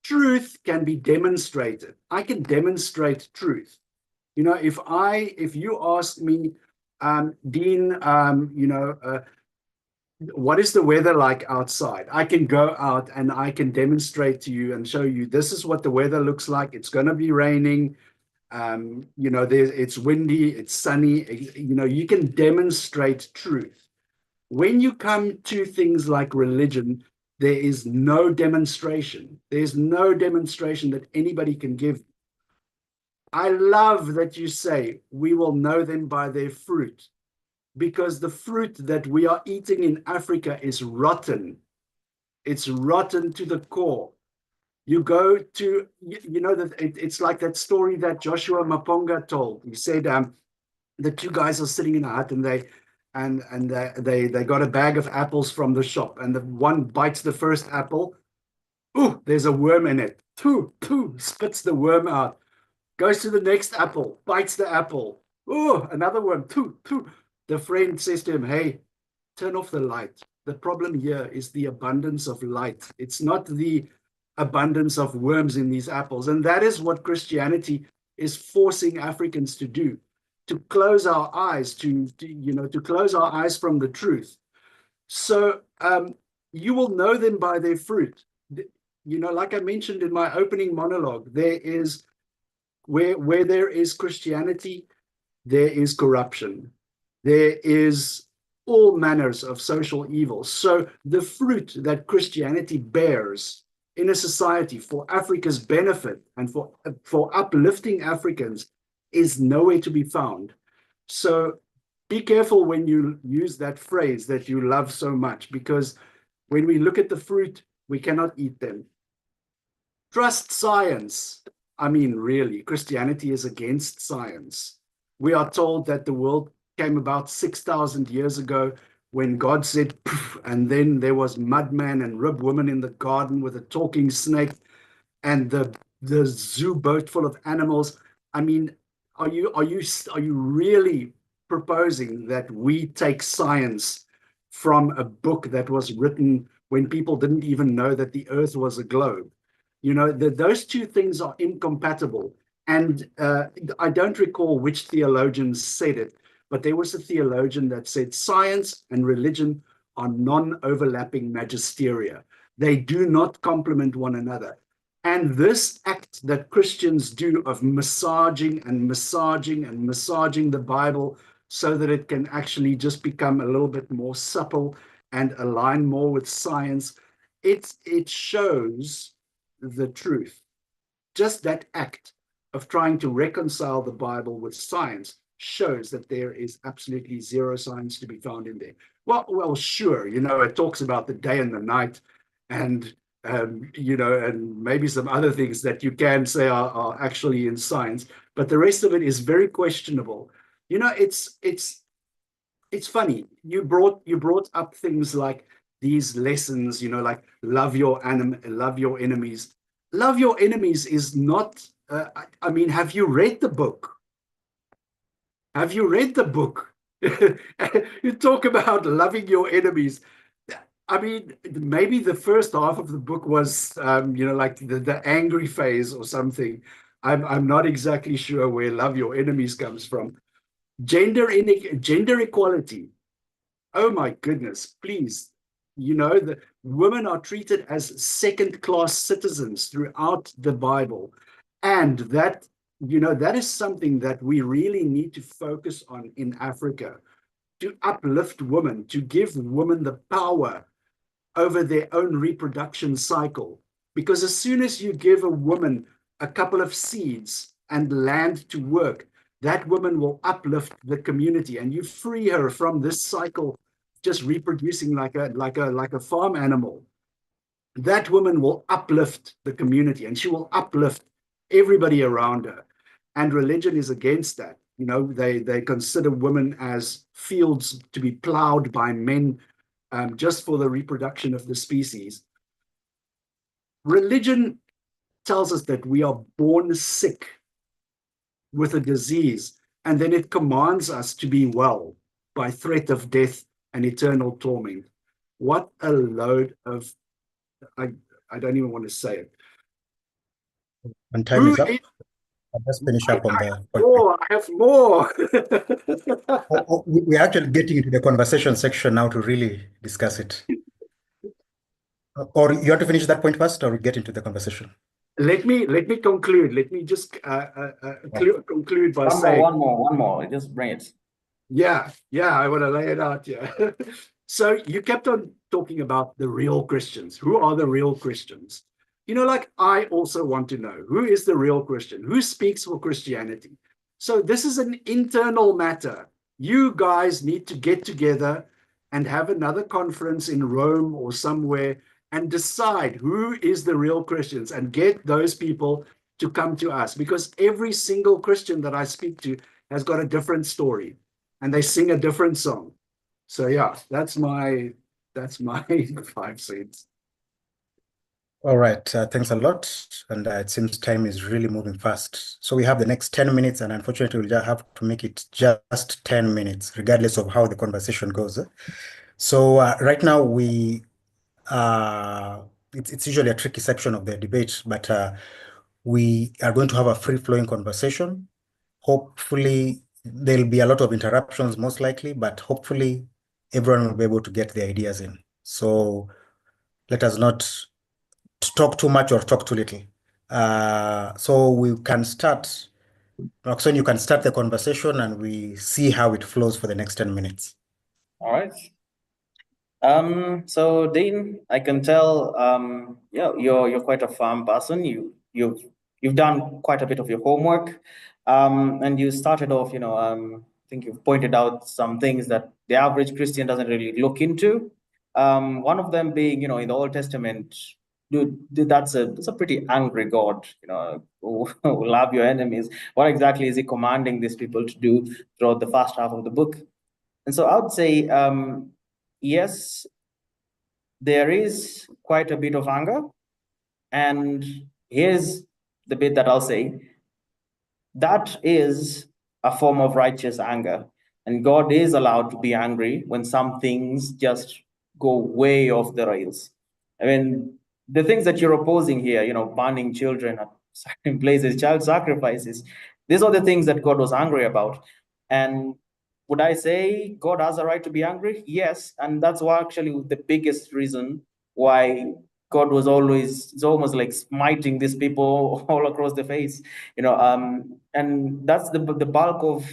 Truth can be demonstrated. I can demonstrate truth. You know, if you ask me, Dean, what is the weather like outside? I can go out and I can demonstrate to you and show you this is what the weather looks like. It's going to be raining. You know, it's windy, it's sunny. You know, you can demonstrate truth. When you come to things like religion, there is no demonstration. There's no demonstration that anybody can give. I love that you say we will know them by their fruit, because the fruit that we are eating in Africa is rotten. It's rotten to the core. You go to, you know, that it's like that story that Joshua Maponga told. He said the two guys are sitting in a hut and they got a bag of apples from the shop, and the one bites the first apple. Ooh, there's a worm in it. Spits the worm out. Goes to the next apple, bites the apple. Oh, another worm. The friend says to him, hey, turn off the light. The problem here is the abundance of light. It's not the abundance of worms in these apples. And that is what Christianity is forcing Africans to do, to close our eyes, to close our eyes from the truth. So you will know them by their fruit. You know, like I mentioned in my opening monologue, there is where there is Christianity, there is corruption. There is all manners of social evil. So the fruit that Christianity bears in a society for Africa's benefit and for uplifting Africans is nowhere to be found. So be careful when you use that phrase that you love so much, because when we look at the fruit, we cannot eat them. Trust science. I mean, really, Christianity is against science. We are told that the world came about 6,000 years ago when God said, poof, and then there was mudman and rib woman in the garden with a talking snake and the zoo boat full of animals. I mean, are you really proposing that we take science from a book that was written when people didn't even know that the earth was a globe? You know, those two things are incompatible. And I don't recall which theologian said it, but there was a theologian that said science and religion are non-overlapping magisteria. They do not complement one another. And this act that Christians do of massaging the Bible so that it can actually just become a little bit more supple and align more with science, it shows the truth. Just that act of trying to reconcile the Bible with science shows that there is absolutely zero science to be found in there. Well, sure, you know, it talks about the day and the night, and you know, and maybe some other things that you can say are actually in science, but the rest of it is very questionable. You know, it's funny. You brought up things like these lessons, you know, like love your enemies. Love your enemies is not. I mean, have you read the book? Have you read the book? You talk about loving your enemies. I mean, maybe the first half of the book was, you know, like the angry phase or something. I'm not exactly sure where love your enemies comes from. Gender equality. Oh my goodness, please. You know, the women are treated as second-class citizens throughout the Bible. And that, you know, that is something that we really need to focus on in Africa, to uplift women, to give women the power over their own reproduction cycle. Because as soon as you give a woman a couple of seeds and land to work, that woman will uplift the community, and you free her from this cycle, just reproducing like a farm animal. That woman will uplift the community, and she will uplift everybody around her. And religion is against that. You know, they consider women as fields to be plowed by men, just for the reproduction of the species. Religion tells us that we are born sick with a disease, and then it commands us to be well by threat of death and eternal torment. What a load of, I don't even want to say it. And time Who is up. is- I'll just finish up on the point. Oh, I have more. We're actually getting into the conversation section now to really discuss it. Or you want to finish that point first, or we get into the conversation? Let me conclude. Let me just conclude by saying one more. Just bring it. Yeah, I want to lay it out. Yeah. So you kept on talking about the real Christians. Who are the real Christians? You know, like, I also want to know, who is the real Christian? Who speaks for Christianity? So this is an internal matter. You guys need to get together and have another conference in Rome or somewhere and decide who is the real Christians and get those people to come to us, because every single Christian that I speak to has got a different story and they sing a different song. So yeah, that's my 5 cents. All right, thanks a lot. And it seems time is really moving fast. So we have the next 10 minutes, and unfortunately, we'll just have to make it just 10 minutes, regardless of how the conversation goes. So right now, it's usually a tricky section of the debate, but we are going to have a free-flowing conversation. Hopefully, there'll be a lot of interruptions, most likely, but hopefully, everyone will be able to get the ideas in. So let us not talk too much or talk too little. So we can start. Roxanne, you can start the conversation and we see how it flows for the next 10 minutes. All right. So Dean, I can tell, yeah, you're quite a firm person. You've done quite a bit of your homework, and you started off, I think you've pointed out some things that the average Christian doesn't really look into. One of them being, in the Old Testament, dude, that's a pretty angry God, who love your enemies. What exactly is he commanding these people to do throughout the first half of the book? And so I would say, yes, there is quite a bit of anger. And here's the bit that I'll say. That is a form of righteous anger. And God is allowed to be angry when some things just go way off the rails. I mean, the things that you're opposing here, banning children at certain places, child sacrifices, these are the things that God was angry about. And would I say God has a right to be angry? Yes. And that's actually the biggest reason why God was always, it's almost like smiting these people all across the face, and that's the bulk of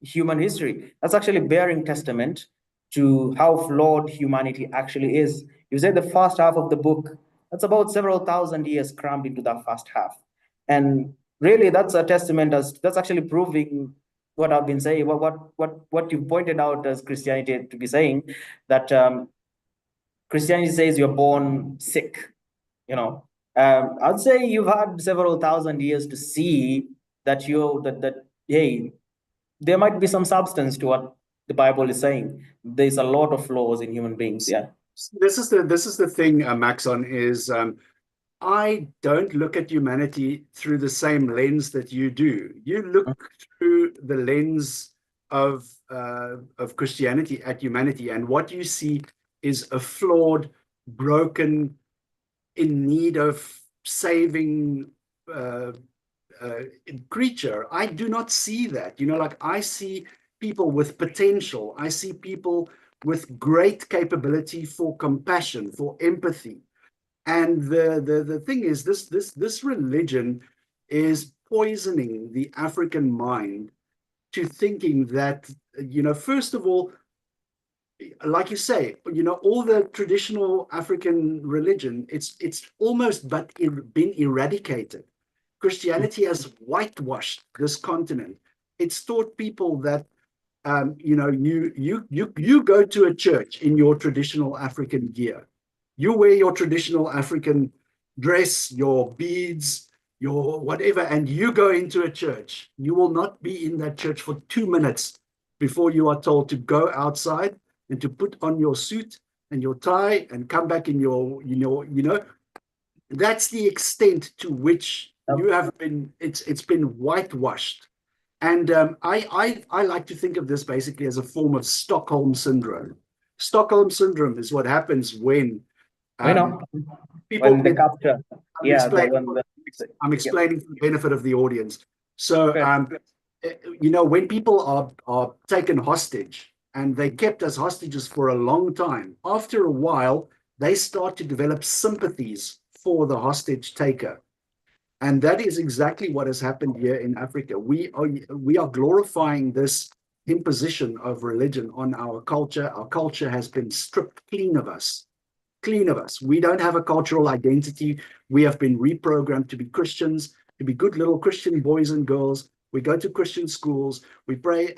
human history. That's actually bearing testament to how flawed humanity actually is. You say the first half of the book, that's about several thousand years crammed into that first half. And really, that's a testament, that's actually proving what I've been saying, what you pointed out as Christianity to be saying, that Christianity says you're born sick. I'd say you've had several thousand years to see that hey, there might be some substance to what the Bible is saying. There's a lot of flaws in human beings. Yeah. This is the thing, Maxon, is I don't look at humanity through the same lens that you do. You look through the lens of Christianity at humanity, and what you see is a flawed, broken, in need of saving creature. I do not see that. Like, I see people with potential. I see people with great capability for compassion, for empathy. And the thing is, this religion is poisoning the African mind to thinking that, first of all, like you say, all the traditional African religion, it's almost been eradicated. Christianity has whitewashed this continent. It's taught people that you go to a church in your traditional African gear. You wear your traditional African dress, your beads, your whatever, and you go into a church. You will not be in that church for 2 minutes before you are told to go outside and to put on your suit and your tie and come back in your, that's the extent to which you have been, it's been whitewashed. And I like to think of this basically as a form of Stockholm syndrome. Stockholm syndrome is what happens when people when the capture. I'm explaining for the benefit of the audience. So, when people are taken hostage and they kept as hostages for a long time, after a while, they start to develop sympathies for the hostage taker. And that is exactly what has happened here in Africa. We are glorifying this imposition of religion on our culture. Our culture has been stripped clean of us. Clean of us. We don't have a cultural identity. We have been reprogrammed to be Christians, to be good little Christian boys and girls. We go to Christian schools. We pray,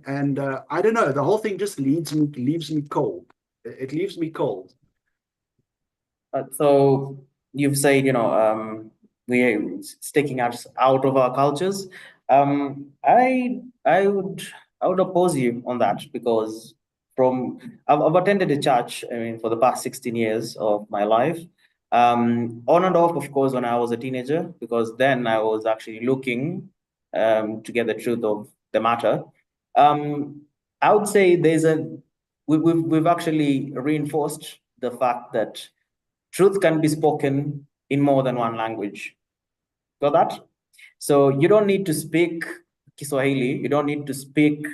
and I don't know. The whole thing just leaves me cold. It leaves me cold. So you've said, we're sticking us out of our cultures. I would oppose you on that, because I've attended a church, I mean, for the past 16 years of my life. On and off, of course, when I was a teenager, because then I was actually looking to get the truth of the matter. I would say we've actually reinforced the fact that truth can be spoken in more than one language. Got that? So you don't need to speak Kiswahili, you don't need to speak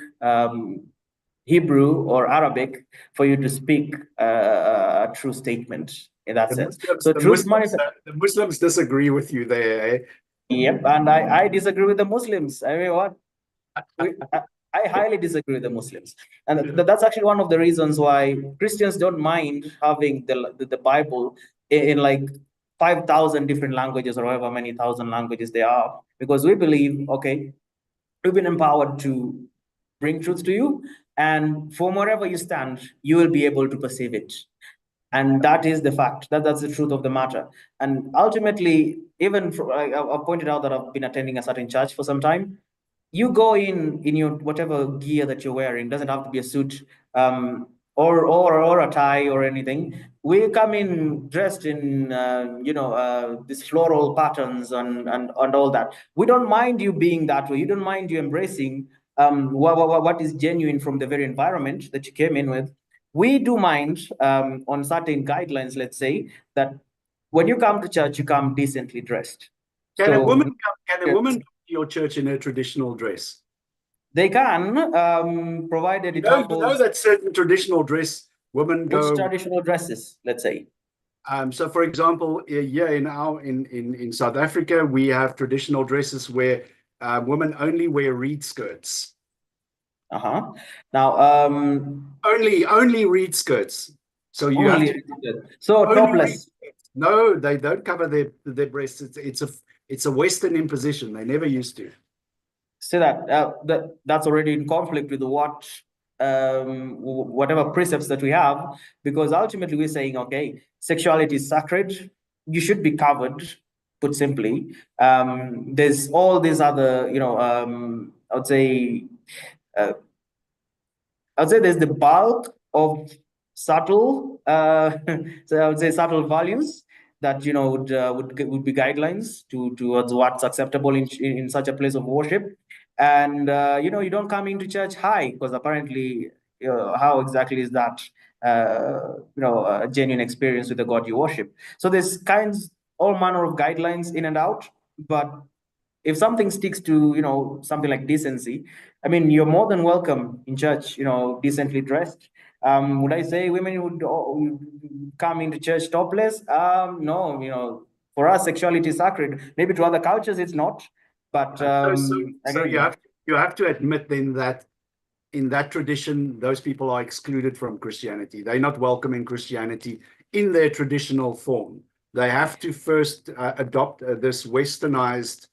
Hebrew or Arabic for you to speak a true statement in that sense. So the Muslims disagree with you there, eh? Yep, and I disagree with the Muslims. I mean, what? I highly disagree with the Muslims, and that's actually one of the reasons why Christians don't mind having the Bible in like 5,000 different languages, or however many thousand languages there are, because we believe, okay, we've been empowered to bring truth to you, and from wherever you stand, you will be able to perceive it. And that is the fact. That's the truth of the matter. And ultimately, even I've pointed out that I've been attending a certain church for some time. You go in your whatever gear that you're wearing, doesn't have to be a suit, or a tie or anything. We come in dressed in these floral patterns and all that. We don't mind you being that way. You don't mind you embracing what is genuine from the very environment that you came in with. We do mind on certain guidelines, let's say, that when you come to church, you come decently dressed. Can a woman come to your church in a traditional dress? They can, provided it you know that certain traditional dress women go. Which traditional dresses, let's say? So, for example, in South Africa, we have traditional dresses where women only wear reed skirts. Now, only reed skirts. So you have to. So topless. No, they don't cover their breasts. It's a Western imposition. They never used to. See that's already in conflict with whatever precepts that we have, because ultimately we're saying, okay, sexuality is sacred. You should be covered. Put simply, there's all these other, I would say there's the bulk of subtle, so I would say subtle values that would be guidelines towards what's acceptable in such a place of worship. And you don't come into church high, because apparently how exactly is that a genuine experience with the God you worship? So there's all manner of guidelines in and out, but if something sticks to something like decency, I mean, you're more than welcome in church, decently dressed. Would I say women would come into church topless? No, for us, sexuality is sacred. Maybe to other cultures, it's not. But so you have to admit then that in that tradition, those people are excluded from Christianity. They're not welcome in Christianity in their traditional form. They have to first adopt this westernized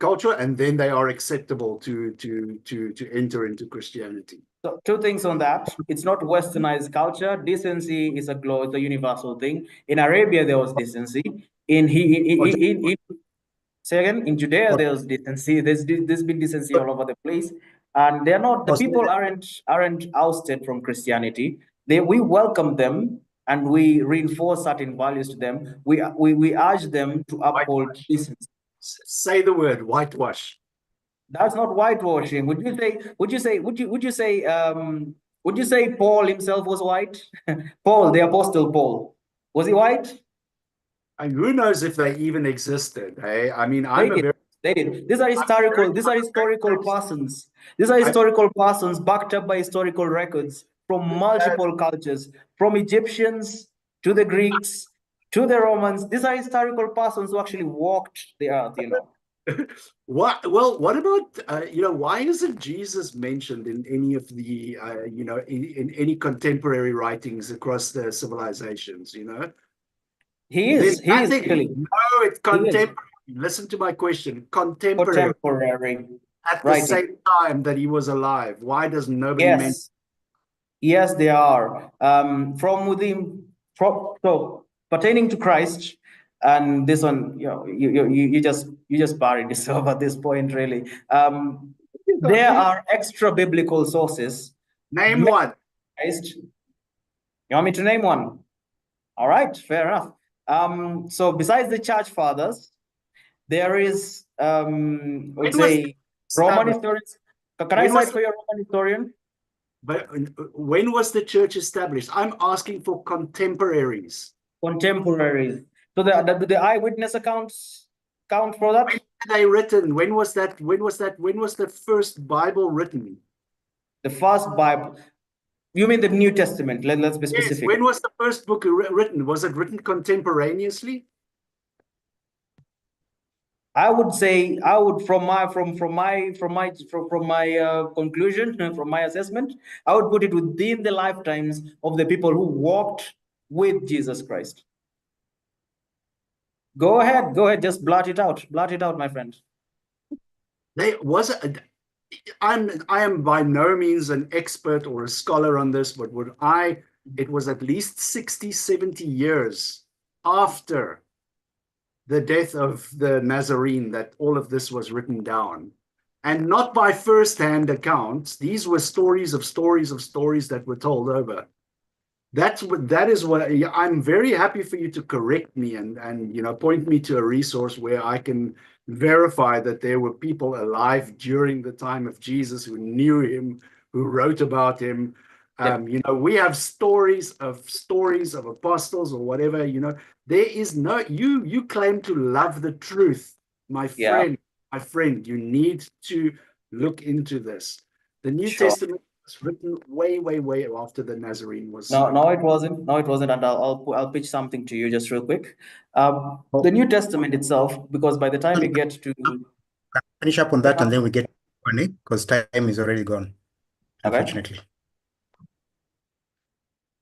culture, and then they are acceptable to enter into Christianity. So two things on that. It's not westernized culture. Decency is a universal thing. In Arabia, there was decency. Say again, in Judea, there was decency. There's been decency all over the place. And they're not, the people aren't ousted from Christianity. We welcome them and we reinforce certain values to them. We urge them to uphold decency. Say the word whitewash. That's not whitewashing. Would you say Paul himself was white? Paul, the apostle Paul, was he white? And who knows if they even existed? Hey, I mean, They did. These are historical persons. These are historical persons backed up by historical records from multiple cultures, from Egyptians to the Greeks to the Romans. These are historical persons who actually walked the earth, you know. What? Well, what about why isn't Jesus mentioned in any of the in any contemporary writings across the civilizations? You know, He is really. No, it's contemporary. Listen to my question. Contemporary. At the same time that he was alive. Why does nobody mention? Yes, they are. From within. So pertaining to Christ. And this one, you just buried yourself at this point, really. There are extra biblical sources. Name one. Christ. You want me to name one? All right, fair enough. So besides the church fathers, there is, let's say, Roman historians. Can I cite for your Roman historian? But when was the church established? I'm asking for contemporaries. Contemporaries. So the eyewitness accounts count for that? When were they written? When was that? When was the first Bible written? The first Bible. You mean the New Testament? Let's be specific. Yes. When was the first book written? Was it written contemporaneously? I would say, from my conclusion, from my assessment, I would put it within the lifetimes of the people who walked with Jesus Christ. Go ahead, just blurt it out, my friend. I am by no means an expert or a scholar on this, but it was at least 60, 70 years after the death of the Nazarene that all of this was written down, and not by first-hand accounts. These were stories of stories that were told over. That is what I'm very happy for you to correct me and point me to a resource where I can verify that there were people alive during the time of Jesus who knew him, who wrote about him. We have stories of apostles or whatever. There is no, you claim to love the truth, my friend. My friend, you need to look into this. The New Testament was written way after the Nazarene was. No, it wasn't. And I'll pitch something to you just real quick. The New Testament itself, because by the time we get to finish up on that, and then we get money because time is already gone, unfortunately.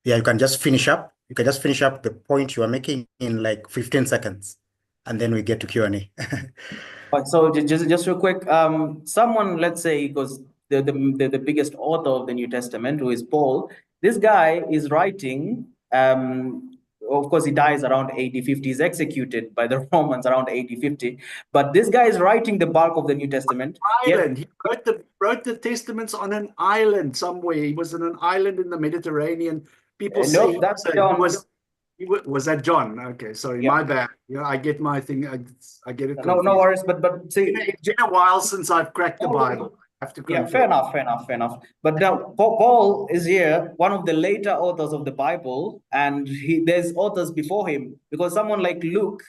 Yeah, you can just finish up. You can just finish up the point you are making in like 15 seconds, and then we get to Q&A. So just real quick, someone, let's say, because the biggest author of the New Testament, who is Paul, this guy is writing. Of course, he dies around AD 50. He's executed by the Romans around AD 50. But this guy is writing the bulk of the New Testament. Island. He wrote the testaments on an island somewhere. He was on an island in the Mediterranean. People say that's John. Was that John? Okay, sorry, my bad. I get my thing. I get it confused. No worries. But see, it's been a while since I've cracked the Bible. Fair enough. But now Paul is here, one of the later authors of the Bible, and there's authors before him, because someone like Luke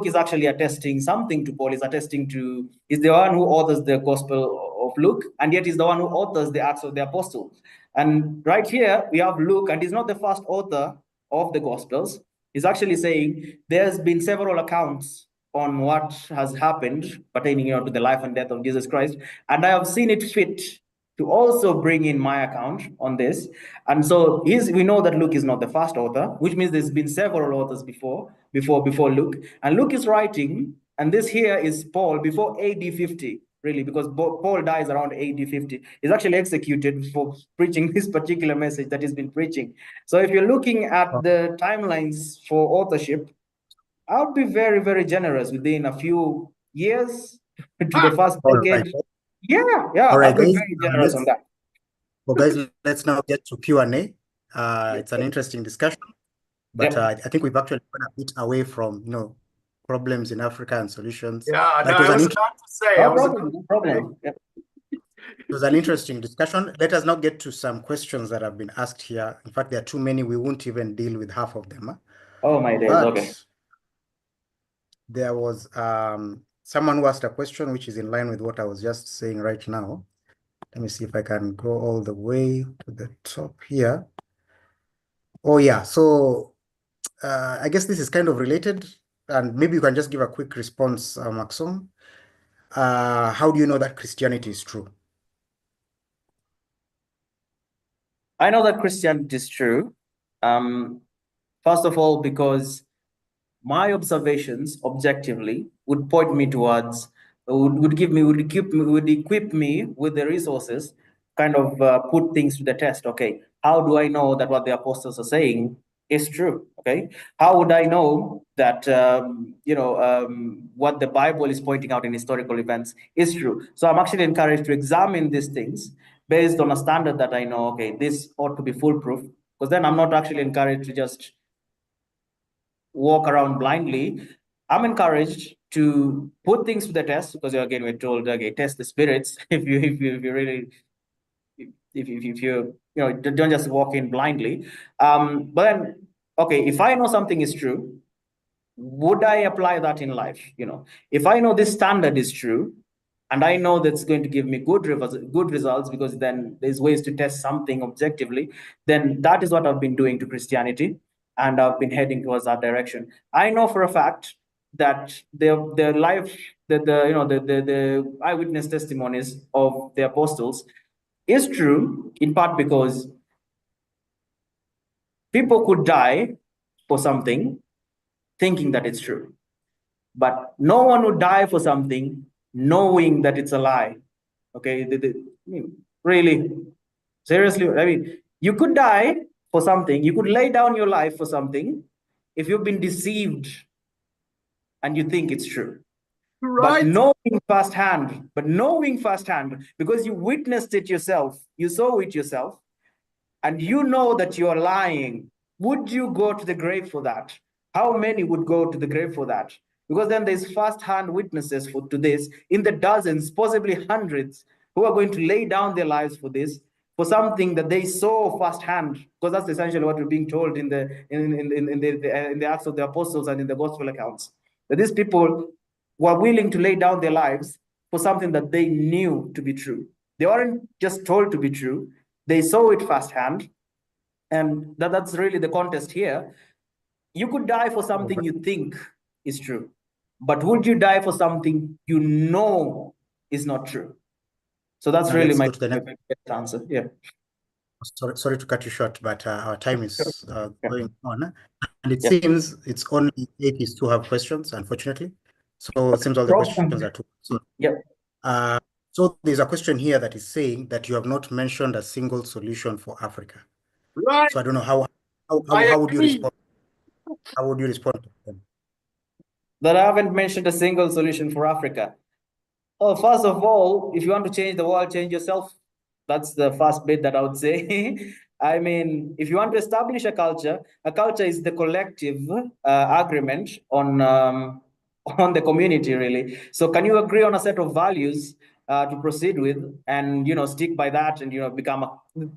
is actually attesting something to Paul. Is the one who authors the Gospel of Luke, and yet he's the one who authors the Acts of the Apostles. And right here we have Luke, and he's not the first author of the Gospels. He's actually saying there's been several accounts on what has happened pertaining to the life and death of Jesus Christ, and I have seen it fit to also bring in my account on this. And so we know that Luke is not the first author, which means there's been several authors before Luke, and Luke is writing, and this here is Paul before AD 50, really, because Paul dies around AD 50. He's actually executed for preaching this particular message that he's been preaching. So if you're looking at the timelines for authorship, I would be very, very generous within a few years to the first decade. Right. Yeah. All right, I'd be very generous on that. Well, guys, let's now get to Q&A. It's an interesting discussion, but I think we've actually gone a bit away from, problems in Africa and solutions. Yeah, But no, I was about to say. No problem, no problem. Yep. it was an interesting discussion. Let us now get to some questions that have been asked here. In fact, there are too many. We won't even deal with half of them. Oh my days, But okay. there was someone who asked a question which is in line with what I was just saying right now. Let me see if I can go all the way to the top here. Oh, yeah. So I guess this is kind of related, and maybe you can just give a quick response, Maxon. How do you know that Christianity is true? I know that Christianity is true. First of all, because my observations objectively would point me towards, would equip me with the resources, kind of put things to the test. Okay, how do I know that what the apostles are saying is true? Okay, how would I know that what the Bible is pointing out in historical events is true? So I'm actually encouraged to examine these things based on a standard that I know. Okay, this ought to be foolproof, because then I'm not actually encouraged to just walk around blindly. I'm encouraged to put things to the test, because again, we're told, okay, test the spirits. if you really, if you don't just walk in blindly. But then, okay, if I know something is true, would I apply that in life? If I know this standard is true, and I know that's going to give me good results, because then there's ways to test something objectively, then that is what I've been doing to Christianity, and I've been heading towards that direction. I know for a fact that the life, the eyewitness testimonies of the apostles is true, in part because people could die for something thinking that it's true, but no one would die for something knowing that it's a lie. Okay, really, seriously, I mean, you could die for something, you could lay down your life for something if you've been deceived and you think it's true. Right. But knowing firsthand, because you witnessed it yourself, you saw it yourself, and you know that you're lying, would you go to the grave for that? How many would go to the grave for that? Because then there's first-hand witnesses to this in the dozens, possibly hundreds, who are going to lay down their lives for this, for something that they saw firsthand. Because that's essentially what we're being told in the Acts of the Apostles and in the Gospel accounts. That these people were willing to lay down their lives for something that they knew to be true. They weren't just told to be true, they saw it firsthand. And that's really the contest here. You could die for something you think is true, but would you die for something you know is not true? So that's Now really let's my go to the next. answer. Yeah. Sorry to cut you short, but our time is going on. And it Yeah. seems it's only atheists who have questions, unfortunately. So it seems all the questions are too. So, Yeah. So there's a question here that is saying that you have not mentioned a single solution for Africa. Right. So I don't know how would you respond? How would you respond to them? That I haven't mentioned a single solution for Africa. Oh, first of all, if you want to change the world, change yourself. That's the first bit that I would say. I mean, if you want to establish a culture is the collective agreement on the community, really. So can you agree on a set of values to proceed with, and stick by that, and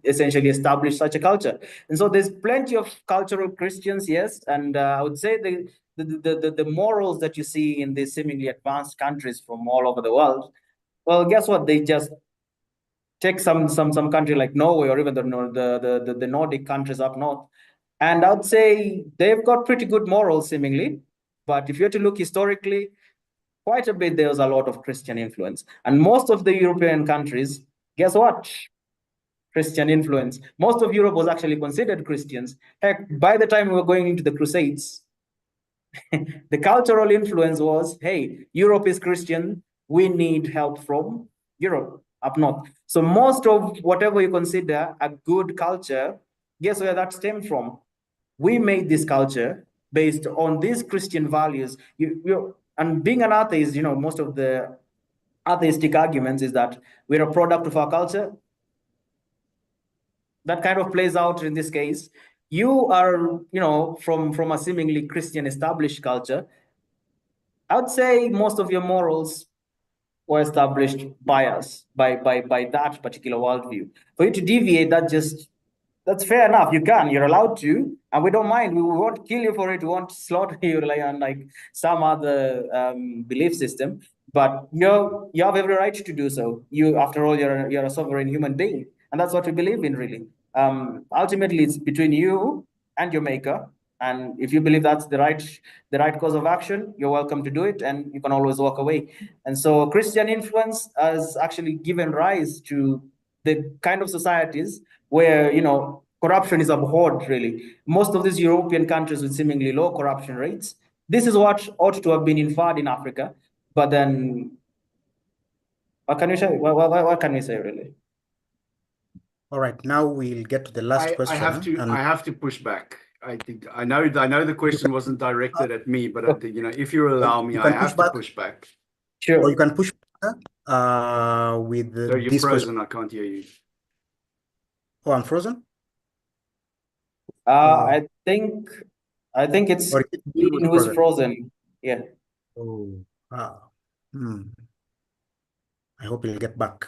essentially establish such a culture? And so there's plenty of cultural Christians, yes, and I would say the morals that you see in these seemingly advanced countries from all over the world, well, guess what? They just take some country like Norway, or even the Nordic countries up north, and I would say they've got pretty good morals seemingly. But if you were to look historically, quite a bit, there's a lot of Christian influence. And most of the European countries, guess what? Christian influence. Most of Europe was actually considered Christians. Heck, by the time we were going into the Crusades, the cultural influence was, hey, Europe is Christian, we need help from Europe up north. So most of whatever you consider a good culture, guess where that stemmed from? We made this culture based on these Christian values. And being an atheist, most of the atheistic arguments is that we're a product of our culture. that kind of plays out in this case. You are, from a seemingly Christian established culture. I would say most of your morals were established by us, by that particular worldview. For you to deviate, that's fair enough. You're allowed to, and we don't mind. We won't kill you for it. We won't slaughter you like some other belief system. But you have every right to do so. After all, you're a sovereign human being, and that's what we believe in, really. Ultimately, it's between you and your maker. And if you believe that's the right course of action, you're welcome to do it, and you can always walk away. And so, Christian influence has actually given rise to the kind of societies where corruption is abhorred. Really, most of these European countries with seemingly low corruption rates. This is what ought to have been inferred in Africa, but then what can we say? What can we say, really? All right, now we'll get to the last question. I have to push back. I know the question wasn't directed at me, but if you allow me, I have to push back. Sure. Or you can push back with So you're this frozen. question. I can't hear you. Oh, I'm frozen? I think it's Or Dean who's frozen. Yeah. Oh, I hope he'll get back.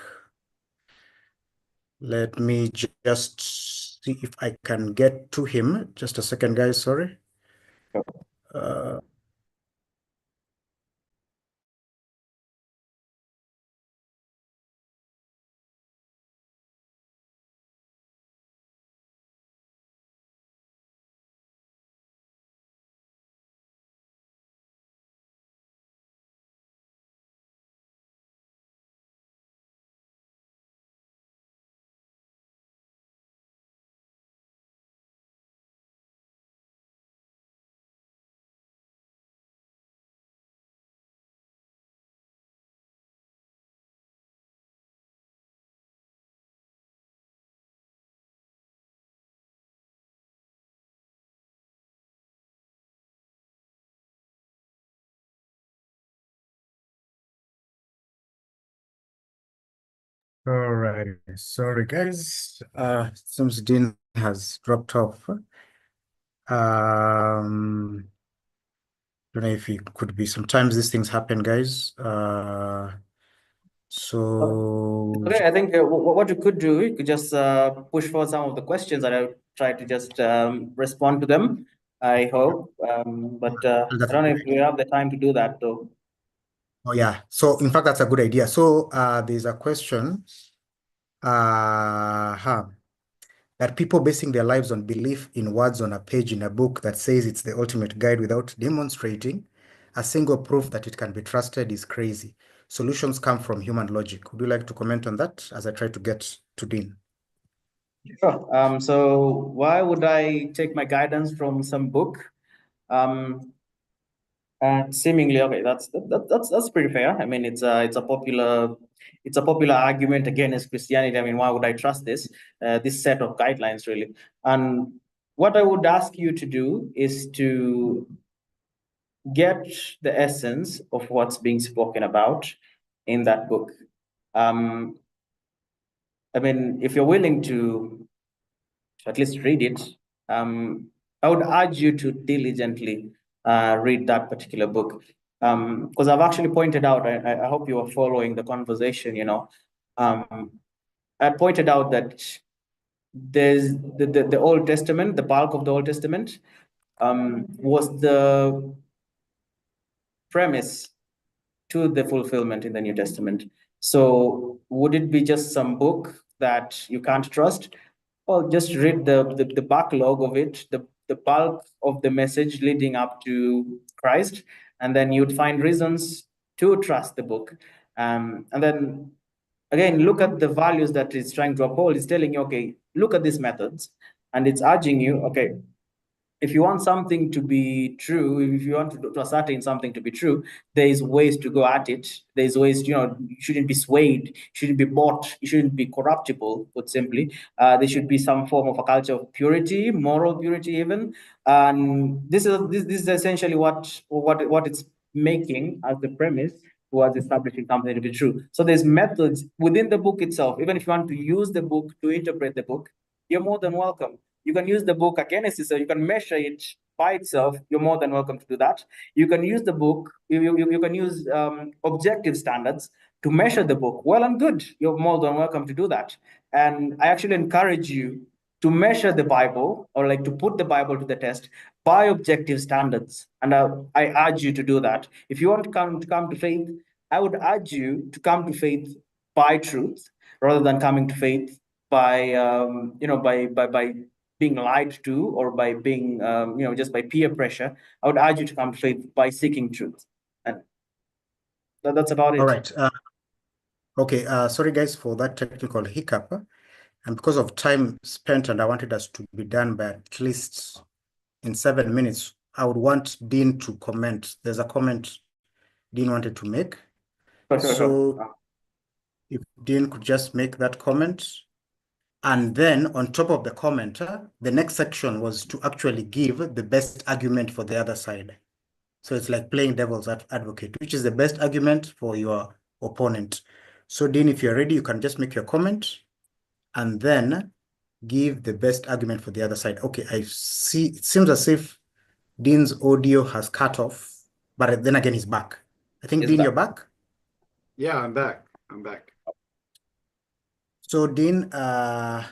Let me just see if I can get to him. Just a second, guys. Sorry. All right. Sorry, guys. Seems Dean has dropped off. Don't know if it could be. Sometimes these things happen, guys. So Okay, I think what you could do, you could just push for some of the questions, and I'll try to just respond to them, I hope. But I don't know if we have the time to do that, though. Oh, yeah. So, in fact, that's a good idea. So, there's a question that people basing their lives on belief in words on a page in a book that says it's the ultimate guide without demonstrating a single proof that it can be trusted is crazy. Solutions come from human logic. Would you like to comment on that as I try to get to Dean? Sure. So why would I take my guidance from some book? And seemingly, okay, that's pretty fair. I mean, it's a popular argument against Christianity. I mean, why would I trust this set of guidelines, really? And what I would ask you to do is to get the essence of what's being spoken about in that book. I mean, if you're willing to at least read it, I would urge you to diligently read that particular book. Because I've actually pointed out, I hope you are following the conversation, I pointed out that there's the Old Testament, the bulk of the Old Testament was the premise to the fulfillment in the New Testament. So would it be just some book that you can't trust? Well, just read the backlog of it, the bulk of the message leading up to Christ, and then you'd find reasons to trust the book. And then again, look at the values that it's trying to uphold. It's telling you, okay, look at these methods, and it's urging you, okay, if you want something to be true, if you want to ascertain something to be true, there is ways to go at it. There's ways, you shouldn't be swayed, you shouldn't be bought, you shouldn't be corruptible, put simply. There should be some form of a culture of purity, moral purity even. And this is essentially what it's making as the premise towards establishing something to be true. So there's methods within the book itself. Even if you want to use the book to interpret the book, you're more than welcome. You can use the book against it, you can measure it by itself. You're more than welcome to do that. You can use the book, you can use objective standards to measure the book. Well and good, you're more than welcome to do that. And I actually encourage you to measure the Bible, or like to put the Bible to the test by objective standards. And I urge you to do that. If you want to come to faith, I would urge you to come to faith by truth rather than coming to faith by by being lied to, or by being just by peer pressure. I would urge you to come to faith by seeking truth. And that's about it. All right. Okay. Sorry, guys, for that technical hiccup. And because of time spent, and I wanted us to be done by at least in 7 minutes, I would want Dean to comment. There's a comment Dean wanted to make. So if Dean could just make that comment. And then on top of the comment, the next section was to actually give the best argument for the other side. So it's like playing devil's advocate, which is the best argument for your opponent. So Dean, if you're ready, you can just make your comment and then give the best argument for the other side. Okay, I see. It seems as if Dean's audio has cut off, but then again, he's back. I think, Dean, you're back? Yeah, I'm back. So, Dean, I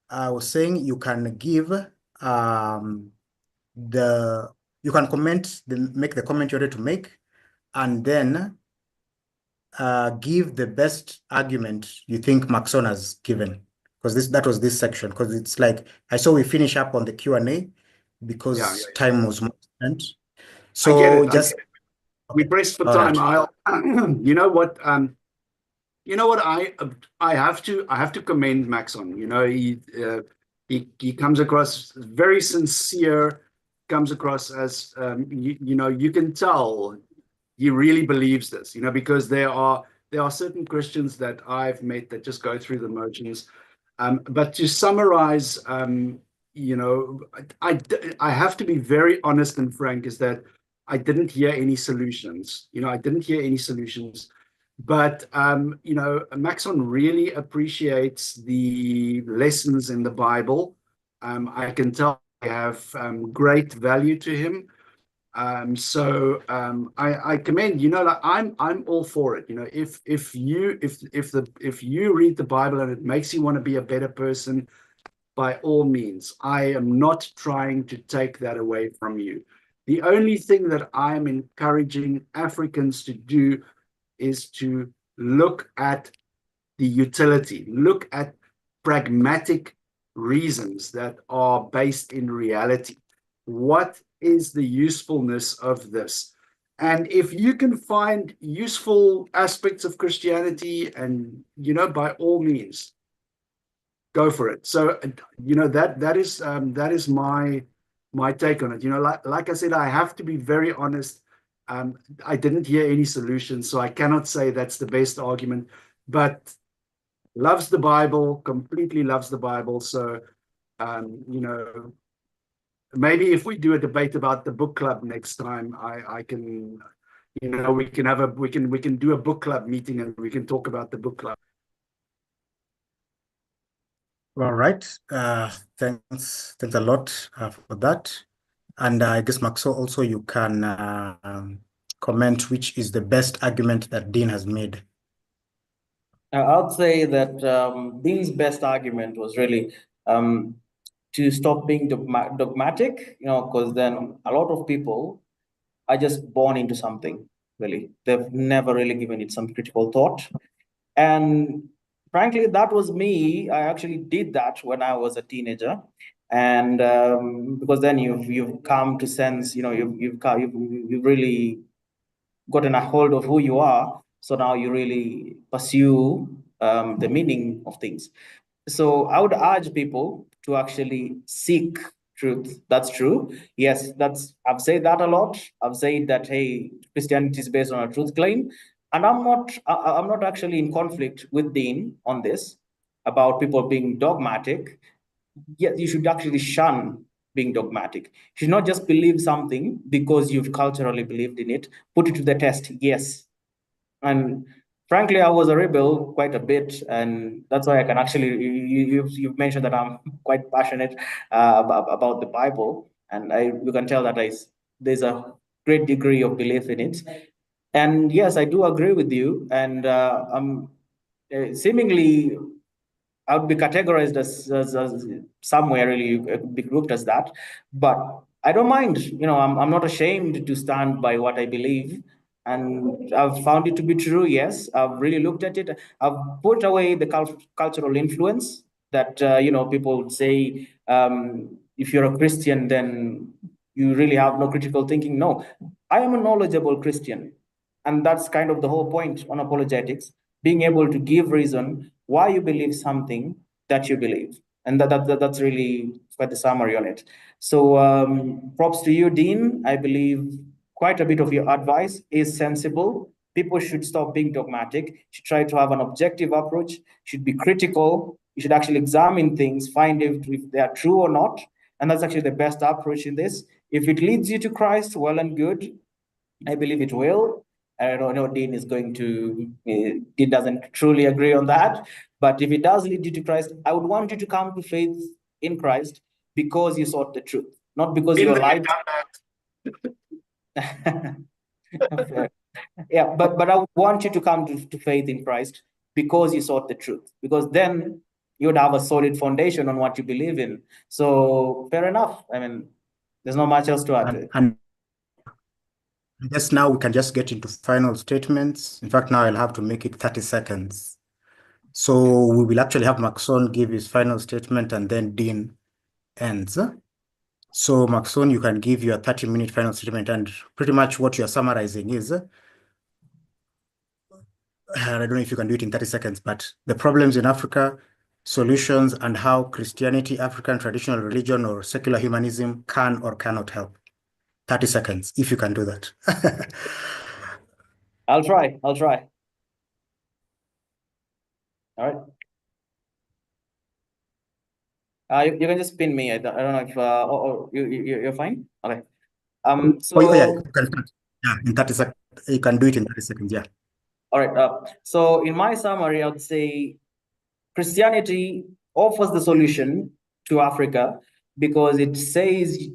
was saying you can give you can comment, make the comment you're ready to make, and then give the best argument you think Maxon has given. Because that was this section. Because it's like I saw we finish up on the Q&A because time was more spent. So I get it. just we pressed for time. Right. You know what? I have to commend Maxon. You know, he comes across very sincere. Comes across as you can tell he really believes this. You know, because there are certain Christians that I've met that just go through the motions. But to summarize, I have to be very honest and frank, is that I didn't hear any solutions. I didn't hear any solutions. But, Maxon really appreciates the lessons in the Bible. I can tell they have great value to him. So I commend, I'm all for it. If you read the Bible and it makes you want to be a better person, by all means. I am not trying to take that away from you. The only thing that I'm encouraging Africans to do is to look at the utility, look at pragmatic reasons that are based in reality. What is the usefulness of this? And if you can find useful aspects of Christianity, and by all means, go for it. So that is my take on it. Like I said, I have to be very honest. I didn't hear any solutions, so I cannot say that's the best argument. But loves the Bible, completely loves the Bible. So maybe if we do a debate about the book club next time, I can, we can do a book club meeting and we can talk about the book club. All right. Thanks a lot for that. And I guess Maxo, also you can comment which is the best argument that Dean has made. I'd say that Dean's best argument was really to stop being dogmatic, because then a lot of people are just born into something, really. They've never really given it some critical thought. And frankly, that was me. I actually did that when I was a teenager. And because then you've come to sense, you've really gotten a hold of who you are. So now you really pursue the meaning of things. So I would urge people to actually seek truth. That's true. Yes, I've said that a lot. I've said that, hey, Christianity is based on a truth claim. And I'm not actually in conflict with Dean on this about people being dogmatic. Yet you should actually shun being dogmatic. You should not just believe something because you've culturally believed in it. Put it to the test, yes. And frankly, I was a rebel quite a bit, and that's why I can actually. You've mentioned that I'm quite passionate about the Bible, and you can tell that there's a great degree of belief in it. And yes, I do agree with you, and I'm seemingly I would be categorized as somewhere really be grouped as that, but I don't mind. I'm not ashamed to stand by what I believe, and I've found it to be true. Yes, I've really looked at it. I've put away the cultural influence that people would say if you're a Christian, then you really have no critical thinking. No, I am a knowledgeable Christian, and that's kind of the whole point on apologetics: being able to give reason why you believe something that you believe. And that's really quite the summary on it. So props to you, Dean. I believe quite a bit of your advice is sensible. People should stop being dogmatic, should try to have an objective approach, should be critical. You should actually examine things, find if they are true or not. And that's actually the best approach in this. If it leads you to Christ, well and good. I believe it will. I don't know, Dean is going to, Dean doesn't truly agree on that. But if it does lead you to Christ, I would want you to come to faith in Christ because you sought the truth, not because you lied. Yeah, but I would want you to come to faith in Christ because you sought the truth, because then you would have a solid foundation on what you believe in. So fair enough. I mean, there's not much else to add to it. And just now we can just get into final statements. In fact, now I'll have to make it 30 seconds. So we will actually have Maxon give his final statement and then Dean ends. So Maxon, you can give your 30-minute final statement, and pretty much what you're summarizing is, I don't know if you can do it in 30 seconds, but the problems in Africa, solutions, and how Christianity, African traditional religion, or secular humanism can or cannot help. 30 seconds, if you can do that. I'll try. All right. You can just pin me. I don't know if you're fine. Okay. So Oh, yeah, you can start. Yeah, in 30 seconds. You can do it in 30 seconds. Yeah. all right. So in my summary, I would say Christianity offers the solution to Africa because it says,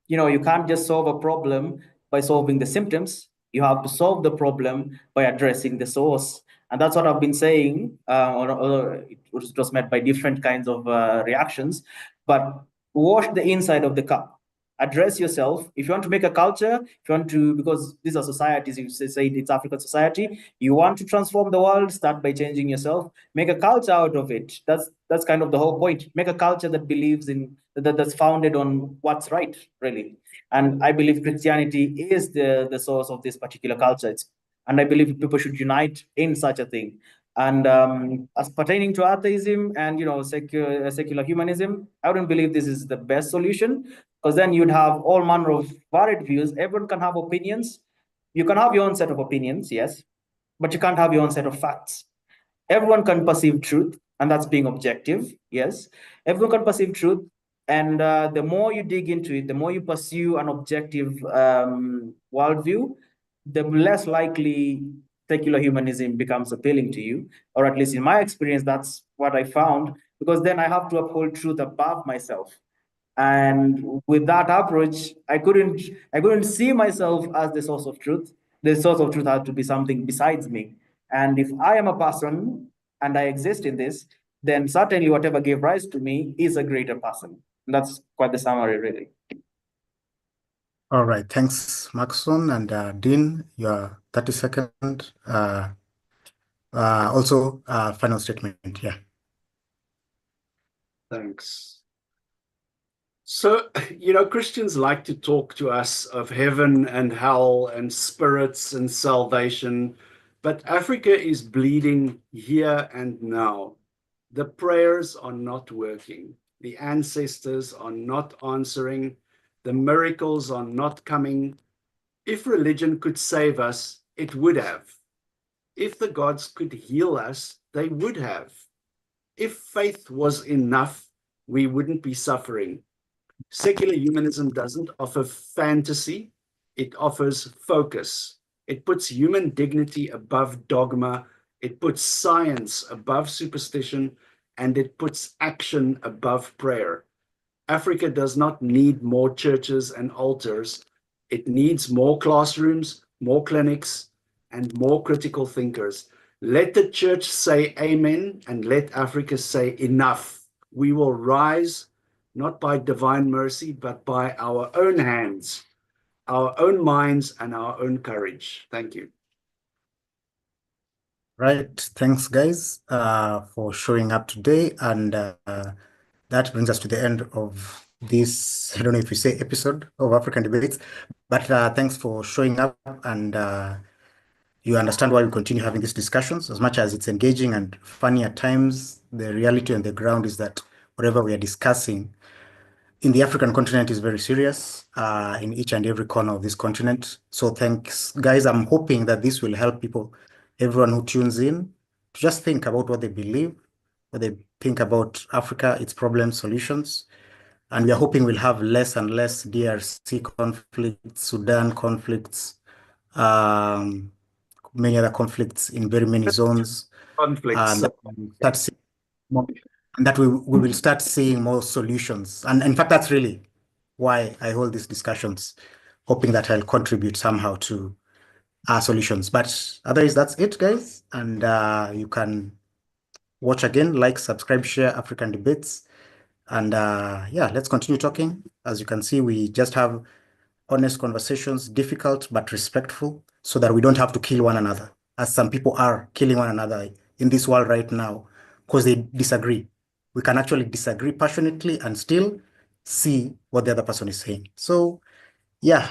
you can't just solve a problem by solving the symptoms. You have to solve the problem by addressing the source. And that's what I've been saying, or it was met by different kinds of reactions. But wash the inside of the cup. Address yourself. If you want to make a culture, if you want to, because these are societies, you say it's African society, you want to transform the world, start by changing yourself, make a culture out of it. That's kind of the whole point. Make a culture that believes in, that's founded on what's right, really. And I believe Christianity is the source of this particular culture. And I believe people should unite in such a thing. And as pertaining to atheism and secular humanism, I wouldn't believe this is the best solution, because then you'd have all manner of varied views. Everyone can have opinions. You can have your own set of opinions, yes, but you can't have your own set of facts. Everyone can perceive truth, and that's being objective, yes. Everyone can perceive truth, and the more you dig into it, the more you pursue an objective worldview, the less likely secular humanism becomes appealing to you, or at least in my experience, that's what I found, because then I have to uphold truth above myself. And with that approach, I couldn't see myself as the source of truth. The source of truth had to be something besides me. And if I am a person and I exist in this, then certainly whatever gave rise to me is a greater person. And that's quite the summary, really. All right. Thanks, Maxon. And Dean, your 30-second also final statement. Yeah. Thanks. So, Christians like to talk to us of heaven and hell and spirits and salvation, but Africa is bleeding here and now. The prayers are not working. The ancestors are not answering. The miracles are not coming. If religion could save us, it would have. If the gods could heal us, they would have. If faith was enough, we wouldn't be suffering. Secular humanism doesn't offer fantasy, it offers focus. It puts human dignity above dogma. It puts science above superstition, and it puts action above prayer. Africa does not need more churches and altars. It needs more classrooms, more clinics, and more critical thinkers. Let the church say amen, and let Africa say enough. We will rise not by divine mercy, but by our own hands, our own minds, and our own courage. Thank you. Right. Thanks, guys, for showing up today. And that brings us to the end of this, I don't know if we say episode of African Debates, but thanks for showing up. And you understand why we continue having these discussions. As much as it's engaging and funny at times, the reality on the ground is that whatever we are discussing in the African continent is very serious, in each and every corner of this continent. So thanks, guys. I'm hoping that this will help people, everyone who tunes in, to just think about what they believe, what they think about Africa, its problems, solutions. And we are hoping we'll have less and less DRC conflicts, Sudan conflicts, many other conflicts in very many zones. Conflicts. That we start seeing more, and that we will start seeing more solutions. And in fact, that's really why I hold these discussions, hoping that I'll contribute somehow to our solutions. But otherwise, that's it, guys. And you can watch again, like, subscribe, share African Debates. And yeah, let's continue talking. As you can see, we just have honest conversations, difficult but respectful, so that we don't have to kill one another, as some people are killing one another in this world right now because they disagree. We can actually disagree passionately and still see what the other person is saying. So yeah.